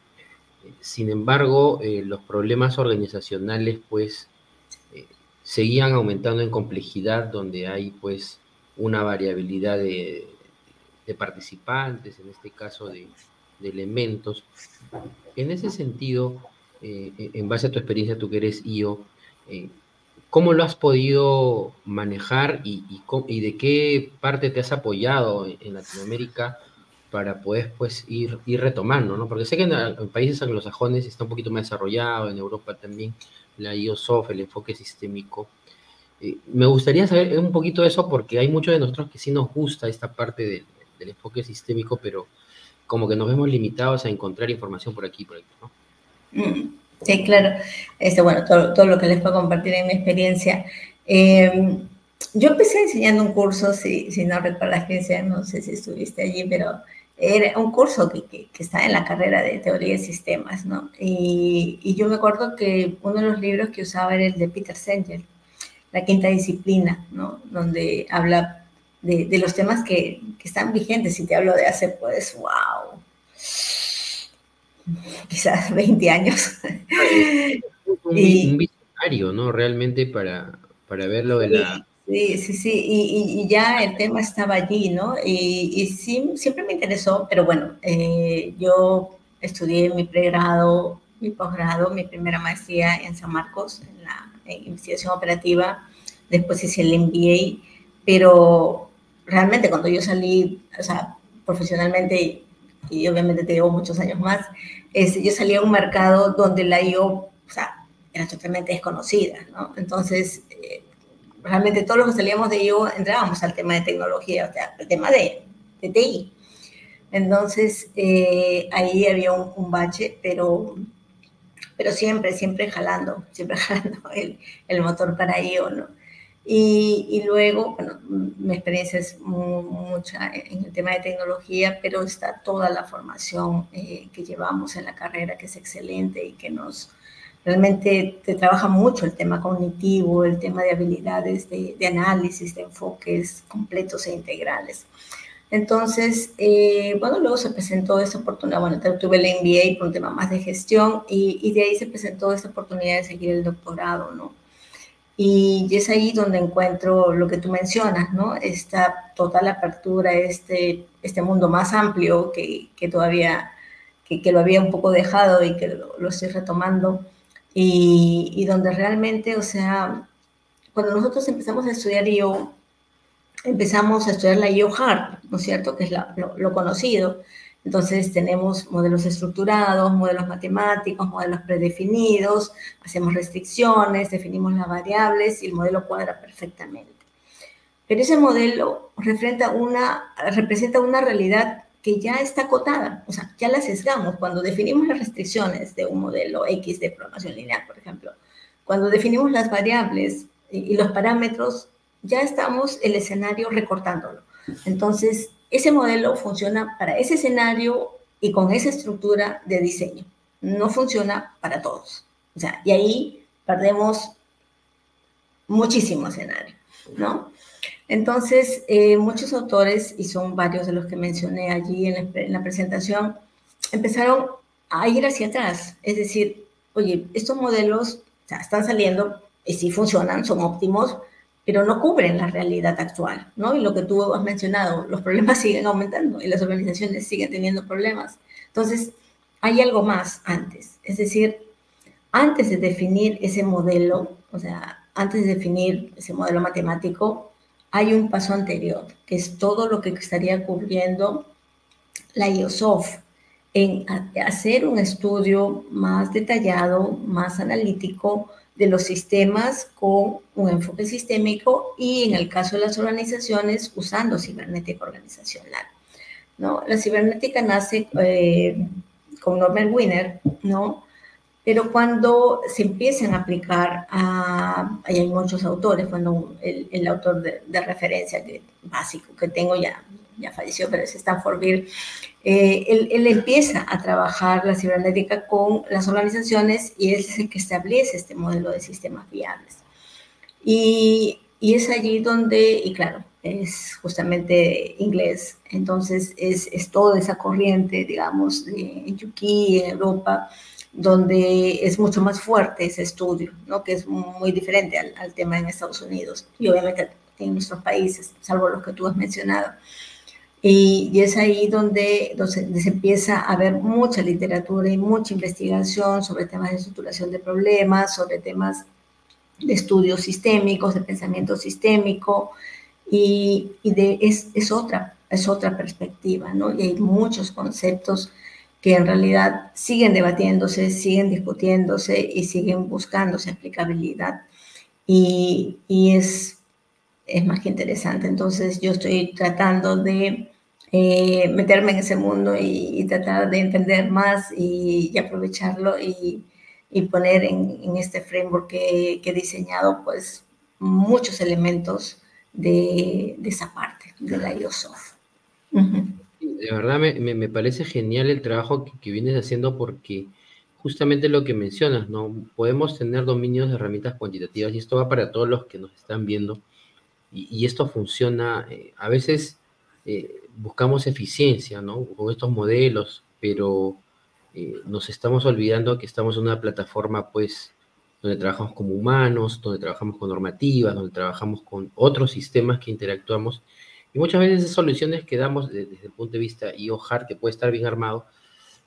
Sin embargo, los problemas organizacionales, pues, seguían aumentando en complejidad, donde hay pues una variabilidad de participantes, en este caso de elementos. En ese sentido, en base a tu experiencia, tú que eres IO, ¿cómo lo has podido manejar y de qué parte te has apoyado en Latinoamérica para poder pues ir retomando, ¿no? Porque sé que en países anglosajones está un poquito más desarrollado, en Europa también, la IOSOF, el enfoque sistémico. Me gustaría saber un poquito de eso porque hay muchos de nosotros que sí nos gusta esta parte del enfoque sistémico, pero como que nos vemos limitados a encontrar información por aquí y por aquí, ¿no? Sí, claro. Bueno, todo lo que les puedo compartir en mi experiencia. Yo empecé enseñando un curso, si no recuerdas, Cristian, no sé si estuviste allí, pero era un curso que está en la carrera de teoría de sistemas, ¿no? Y yo me acuerdo que uno de los libros que usaba era el de Peter Senge, La Quinta Disciplina, ¿no? Donde habla de los temas que están vigentes. Si te hablo de hace, pues, wow, quizás 20 años. Un Y, visionario, ¿no? Realmente para ver lo de la... sí, y ya el tema estaba allí, ¿no? Y sí, siempre me interesó, pero bueno, yo estudié mi pregrado, mi posgrado, mi primera maestría en San Marcos, en investigación operativa, después hice el MBA, pero realmente cuando yo salí, o sea, profesionalmente, y obviamente te llevo muchos años más, yo salí a un mercado donde la IO, o sea, era totalmente desconocida, ¿no? Entonces, realmente todos los que salíamos de IO entrábamos al tema de tecnología, o sea, al tema de TI. Entonces, ahí había un bache, pero siempre jalando el motor para IO, ¿no? Y luego, bueno, mi experiencia es mucha en el tema de tecnología, pero está toda la formación que llevamos en la carrera, que es excelente y que realmente te trabaja mucho el tema cognitivo, el tema de habilidades de análisis, de enfoques completos e integrales. Entonces, bueno, luego se presentó esta oportunidad, bueno, tuve el MBA por un tema más de gestión y de ahí se presentó esta oportunidad de seguir el doctorado, ¿no? Y es ahí donde encuentro lo que tú mencionas, ¿no? Esta total apertura, este mundo más amplio que todavía, que lo había un poco dejado y que lo estoy retomando, y donde realmente, o sea, cuando nosotros empezamos a estudiar IO, empezamos a estudiar la IO Hard, ¿no es cierto? Que es lo conocido. Entonces tenemos modelos estructurados, modelos matemáticos, modelos predefinidos, hacemos restricciones, definimos las variables y el modelo cuadra perfectamente. Pero ese modelo representa una realidad que ya está acotada, o sea, ya la sesgamos. Cuando definimos las restricciones de un modelo X de programación lineal, por ejemplo, cuando definimos las variables y los parámetros, ya estamos el escenario recortándolo. Entonces, ese modelo funciona para ese escenario y con esa estructura de diseño. No funciona para todos. O sea, y ahí perdemos muchísimo escenario, ¿no? Entonces, muchos autores, y son varios de los que mencioné allí en la presentación, empezaron a ir hacia atrás. Es decir, oye, estos modelos, o sea, están saliendo y sí funcionan, son óptimos, pero no cubren la realidad actual, ¿no? Y lo que tú has mencionado, los problemas siguen aumentando y las organizaciones siguen teniendo problemas. Entonces, hay algo más antes. Es decir, antes de definir ese modelo, o sea, antes de definir ese modelo matemático, hay un paso anterior, que es todo lo que estaría cubriendo la IOSOF, en hacer un estudio más detallado, más analítico de los sistemas con un enfoque sistémico y en el caso de las organizaciones usando cibernética organizacional, ¿no? La cibernética nace con Norbert Wiener, ¿no? Pero cuando se empiezan a aplicar, hay muchos autores, cuando el autor de referencia básico que tengo ya falleció, pero es Stanford Beer, él empieza a trabajar la cibernética con las organizaciones y él es el que establece este modelo de sistemas viables. Y es allí donde, y claro, es justamente inglés, entonces es toda esa corriente, digamos, en UK, en Europa, donde es mucho más fuerte ese estudio, ¿no? Que es muy diferente al tema en Estados Unidos y obviamente en nuestros países, salvo los que tú has mencionado. Y es ahí donde se empieza a ver mucha literatura y mucha investigación sobre temas de estructuración de problemas, sobre temas de estudios sistémicos, de pensamiento sistémico, es otra perspectiva, ¿no? Y hay muchos conceptos que en realidad siguen debatiéndose, siguen discutiéndose y siguen buscándose aplicabilidad. Y es más que interesante. Entonces yo estoy tratando de meterme en ese mundo y tratar de entender más y aprovecharlo y y poner en este framework que he diseñado, pues, muchos elementos de esa parte de la IOSOF. De verdad me parece genial el trabajo que vienes haciendo porque justamente lo que mencionas, ¿no? Podemos tener dominios de herramientas cuantitativas y esto va para todos los que nos están viendo y esto funciona, a veces buscamos eficiencia, ¿no? Con estos modelos, pero nos estamos olvidando que estamos en una plataforma, pues, donde trabajamos como humanos, donde trabajamos con normativas, donde trabajamos con otros sistemas que interactuamos. Y muchas veces esas soluciones que damos desde el punto de vista IO-hard, que puede estar bien armado,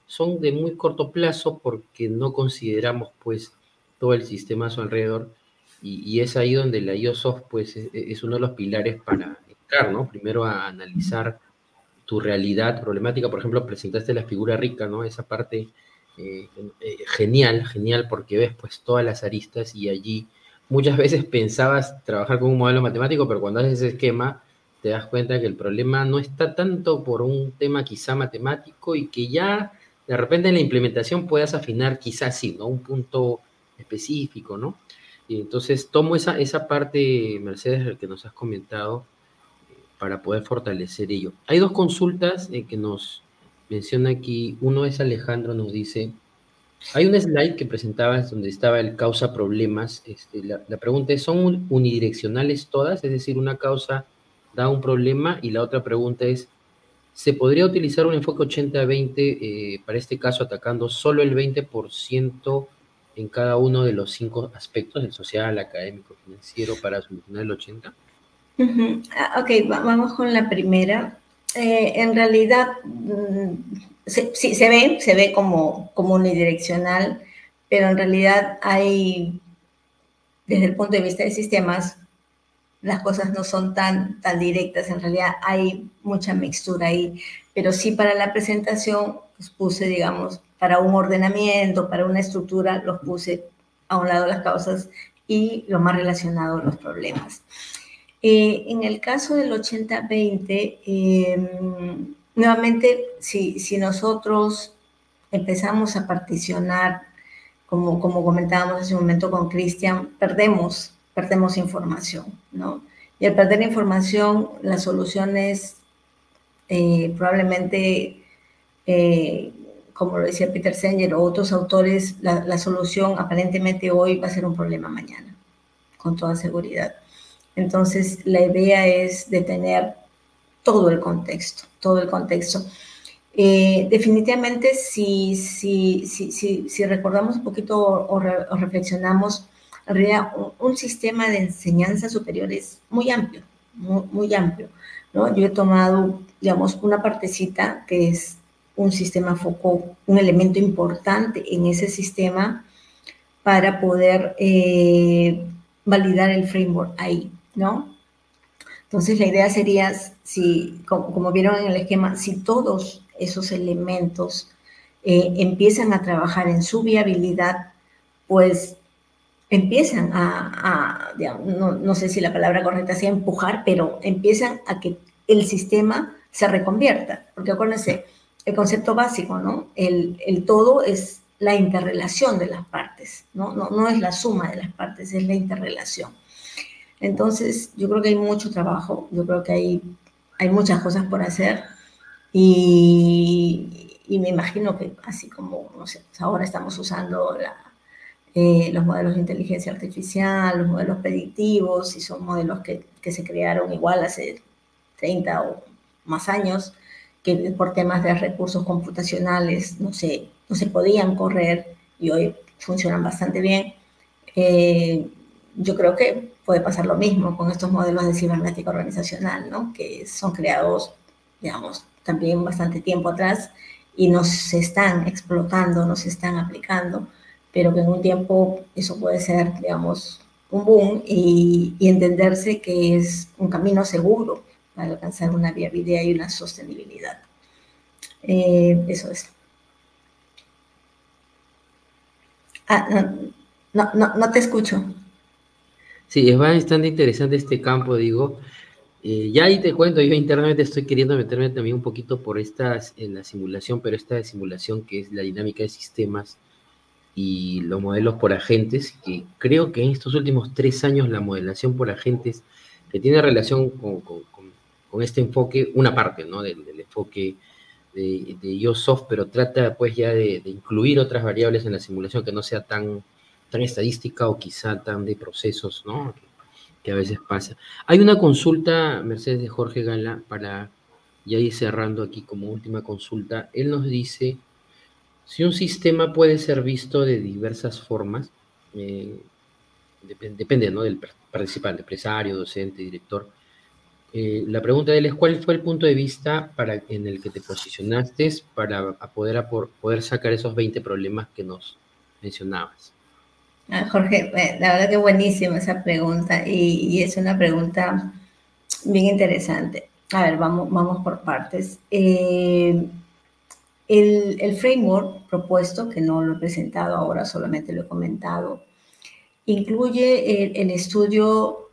son de muy corto plazo porque no consideramos, pues, todo el sistema a su alrededor. Y es ahí donde la IOSoft, pues, es uno de los pilares para entrar, ¿no? Primero a analizar tu realidad problemática. Por ejemplo, presentaste la figura rica, ¿no? Esa parte genial, genial, porque ves pues todas las aristas y allí muchas veces pensabas trabajar con un modelo matemático, pero cuando haces ese esquema te das cuenta que el problema no está tanto por un tema quizá matemático y que ya de repente en la implementación puedas afinar quizás sí, ¿no? Un punto específico, ¿no? Y entonces tomo esa parte, Mercedes, que nos has comentado, para poder fortalecer ello. Hay dos consultas que nos menciona aquí. Uno es Alejandro, nos dice, hay un slide que presentabas donde estaba el causa problemas. La pregunta es, ¿son unidireccionales todas? Es decir, una causa da un problema y la otra pregunta es, ¿se podría utilizar un enfoque 80-20 para este caso atacando solo el 20% en cada uno de los 5 aspectos, el social, académico, financiero, para solucionar el 80%? Ok, vamos con la primera. En realidad, sí, se ve como unidireccional, pero en realidad hay, desde el punto de vista de sistemas, las cosas no son tan directas, en realidad hay mucha mixtura ahí, pero sí para la presentación pues puse, digamos, para un ordenamiento, para una estructura, los puse a un lado las causas y lo más relacionado a los problemas. En el caso del 80-20, nuevamente, si nosotros empezamos a particionar, como comentábamos hace un momento con Cristian, perdemos información, ¿no? Y al perder información, las soluciones probablemente, como lo decía Peter Singer o otros autores, la solución aparentemente hoy va a ser un problema mañana, con toda seguridad. Entonces, la idea es de tener todo el contexto. Definitivamente, si recordamos un poquito o reflexionamos, en realidad un sistema de enseñanza superior es muy amplio, muy amplio, ¿no? Yo he tomado, digamos, una partecita que es un sistema foco, un elemento importante en ese sistema para poder validar el framework ahí, ¿no? Entonces, la idea sería, si, como vieron en el esquema, si todos esos elementos empiezan a trabajar en su viabilidad, pues empiezan digamos, no sé si la palabra correcta sea empujar, pero empiezan a que el sistema se reconvierta. Porque acuérdense, el concepto básico, ¿no? El todo es la interrelación de las partes, ¿no? No es la suma de las partes, es la interrelación. Entonces, yo creo que hay mucho trabajo, yo creo que hay muchas cosas por hacer y me imagino que así como, no sé, ahora estamos usando los modelos de inteligencia artificial, los modelos predictivos, y son modelos que se crearon igual hace 30 o más años, que por temas de recursos computacionales no se podían correr y hoy funcionan bastante bien. Yo creo que puede pasar lo mismo con estos modelos de cibernética organizacional, ¿no? Que son creados, digamos, también bastante tiempo atrás y nos están explotando, nos están aplicando, pero que en un tiempo eso puede ser, digamos, un boom y entenderse que es un camino seguro para alcanzar una viabilidad y una sostenibilidad. Eso es. No te escucho. Sí, es bastante interesante este campo, digo. Ya ahí te cuento, yo internamente estoy queriendo meterme también un poquito por en la simulación, pero esta simulación que es la dinámica de sistemas, y los modelos por agentes, que creo que en estos últimos 3 años la modelación por agentes, que tiene relación con este enfoque, una parte, ¿no? del enfoque de IOSoft, pero trata pues ya de incluir otras variables en la simulación que no sea tan estadística o quizá tan de procesos, ¿no? Que a veces pasa. Hay una consulta, Mercedes, de Jorge Gala, para ya ir cerrando aquí como última consulta. Él nos dice, si un sistema puede ser visto de diversas formas, depende, ¿no? Del participante, empresario, docente, director. La pregunta de él es, ¿cuál fue el punto de vista en el que te posicionaste para poder sacar esos 20 problemas que nos mencionabas? Jorge, la verdad que buenísima esa pregunta y es una pregunta bien interesante. A ver, vamos por partes. El framework propuesto, que no lo he presentado ahora, solamente lo he comentado, incluye el estudio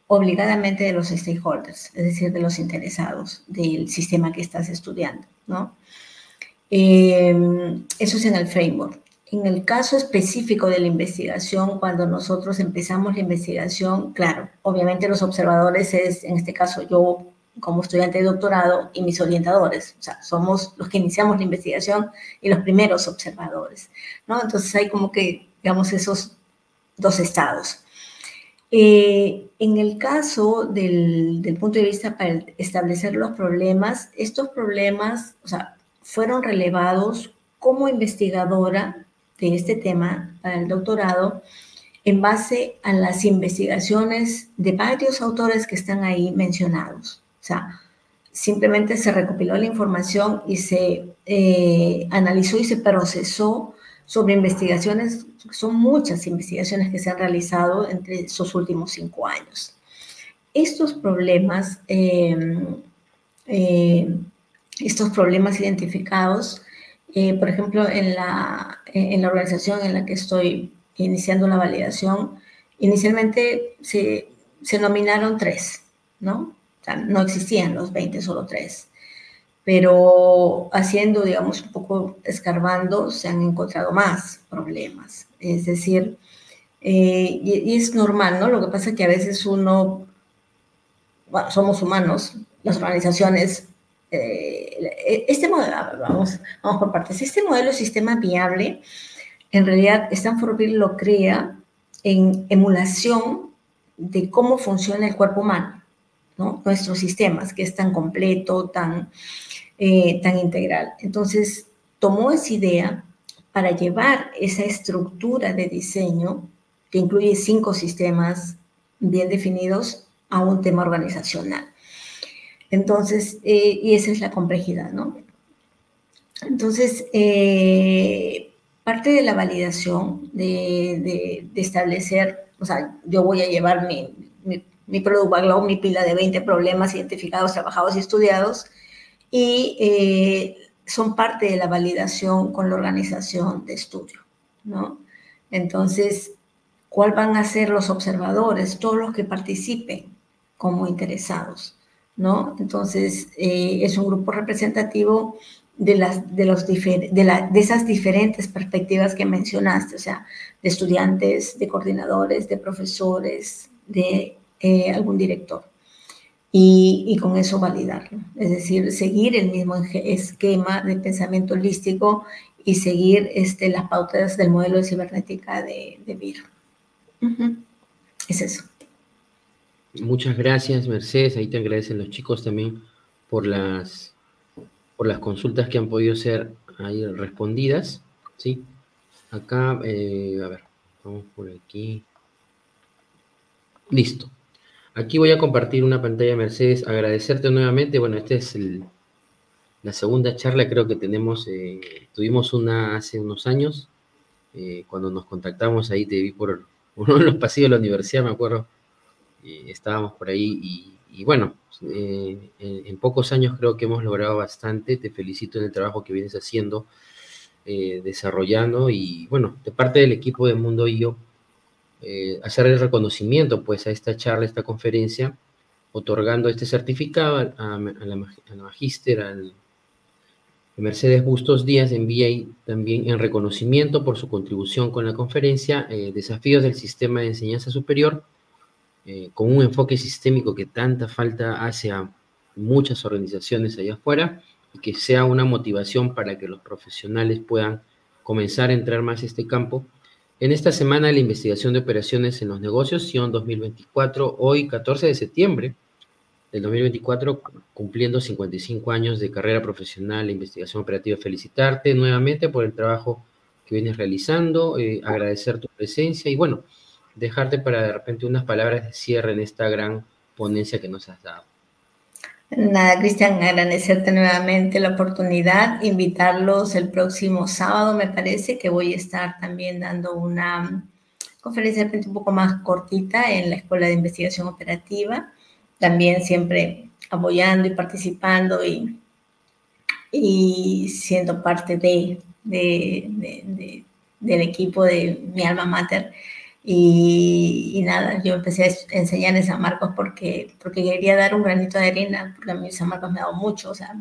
obligadamente de los stakeholders, es decir, de los interesados del sistema que estás estudiando, ¿no? Eso es en el framework. En el caso específico de la investigación, cuando nosotros empezamos la investigación, claro, obviamente los observadores es, en este caso, yo como estudiante de doctorado y mis orientadores, o sea, somos los que iniciamos la investigación y los primeros observadores, ¿no? Entonces hay como que, digamos, esos dos estados. En el caso del punto de vista para establecer los problemas, estos problemas, o sea, fueron relevados como investigadora de este tema para el doctorado en base a las investigaciones de varios autores que están ahí mencionados. O sea, simplemente se recopiló la información y se analizó y se procesó sobre investigaciones, son muchas investigaciones que se han realizado entre esos últimos 5 años. Estos problemas identificados, por ejemplo, en la organización en la que estoy iniciando la validación, inicialmente se nominaron 3, ¿no? O sea, no existían los 20, solo 3. Pero haciendo, digamos, un poco escarbando, se han encontrado más problemas. Es decir, y es normal, ¿no? Lo que pasa es que a veces uno, bueno, somos humanos, las organizaciones, este modelo, vamos por partes, este modelo de sistema viable, en realidad Stanford Bill lo crea en emulación de cómo funciona el cuerpo humano, ¿no? Nuestros sistemas, que es tan completo, tan integral. Entonces, tomó esa idea para llevar esa estructura de diseño, que incluye 5 sistemas bien definidos, a un tema organizacional. Entonces, y esa es la complejidad, ¿no? Entonces, parte de la validación de establecer, o sea, yo voy a llevar mi product backlog, mi pila de 20 problemas identificados, trabajados y estudiados, y son parte de la validación con la organización de estudio, ¿no? Entonces, ¿cuál van a ser los observadores? Todos los que participen como interesados, ¿no? Entonces, es un grupo representativo de esas diferentes perspectivas que mencionaste, o sea, de estudiantes, de coordinadores, de profesores, de algún director. Y con eso validarlo. Es decir, seguir el mismo esquema de pensamiento holístico y seguir las pautas del modelo de cibernética de BIR. Es eso. Muchas gracias, Mercedes. Ahí te agradecen los chicos también por las consultas que han podido ser ahí respondidas, ¿sí? Acá, a ver, vamos por aquí. Listo. Aquí voy a compartir una pantalla, Mercedes. Agradecerte nuevamente. Bueno, esta es la segunda charla, creo que tuvimos una hace unos años. Cuando nos contactamos ahí, te vi por uno de los pasillos de la universidad, me acuerdo. Estábamos por ahí y bueno, en pocos años creo que hemos logrado bastante. Te felicito en el trabajo que vienes haciendo, desarrollando, y bueno, de parte del equipo de Mundo IO, hacer el reconocimiento pues a esta charla, a esta conferencia, otorgando este certificado a la magíster, Mercedes Bustos Díaz envía también en reconocimiento por su contribución con la conferencia Desafíos del Sistema de Enseñanza Superior, con un enfoque sistémico que tanta falta hace a muchas organizaciones allá afuera, y que sea una motivación para que los profesionales puedan comenzar a entrar más a este campo. En esta semana de la investigación de operaciones en los negocios, SION 2024, hoy 14 de septiembre del 2024, cumpliendo 55 años de carrera profesional e investigación operativa. Felicitarte nuevamente por el trabajo que vienes realizando, agradecer tu presencia y bueno, dejarte para de repente unas palabras de cierre en esta gran ponencia que nos has dado. Nada, Cristian, agradecerte nuevamente la oportunidad, invitarlos el próximo sábado, me parece, que voy a estar también dando una conferencia un poco más cortita en la Escuela de Investigación Operativa, también siempre apoyando y participando y siendo parte del equipo de mi alma mater. Y nada, yo empecé a enseñar en San Marcos porque quería dar un granito de arena, porque a mí San Marcos me ha dado mucho, o sea,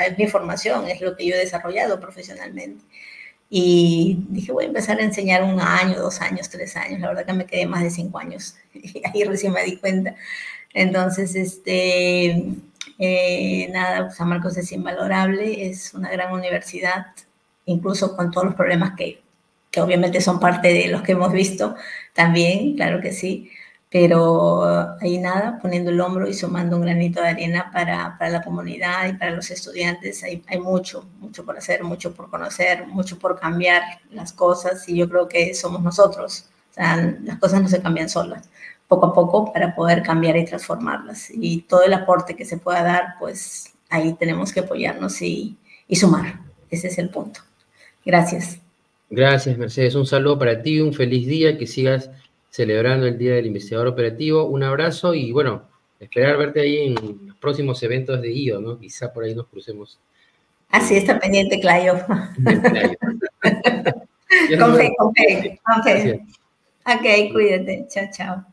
es mi formación, es lo que yo he desarrollado profesionalmente. Y dije, voy a empezar a enseñar 1 año, 2 años, 3 años, la verdad que me quedé más de 5 años, y ahí recién me di cuenta. Entonces, nada, San Marcos es invalorable, es una gran universidad, incluso con todos los problemas que obviamente son parte de los que hemos visto también, claro que sí, pero ahí nada, poniendo el hombro y sumando un granito de arena para la comunidad y para los estudiantes, hay mucho por hacer, mucho por conocer, mucho por cambiar las cosas, y yo creo que somos nosotros, o sea, las cosas no se cambian solas, poco a poco para poder cambiar y transformarlas, y todo el aporte que se pueda dar, pues ahí tenemos que apoyarnos y sumar, ese es el punto. Gracias. Gracias, Mercedes. Un saludo para ti, un feliz día, que sigas celebrando el Día del Investigador Operativo. Un abrazo y, bueno, esperar verte ahí en los próximos eventos de IO, ¿no? Quizá por ahí nos crucemos. Así está pendiente, Clayo. Con fe. Ok, cuídate. Chao, chao.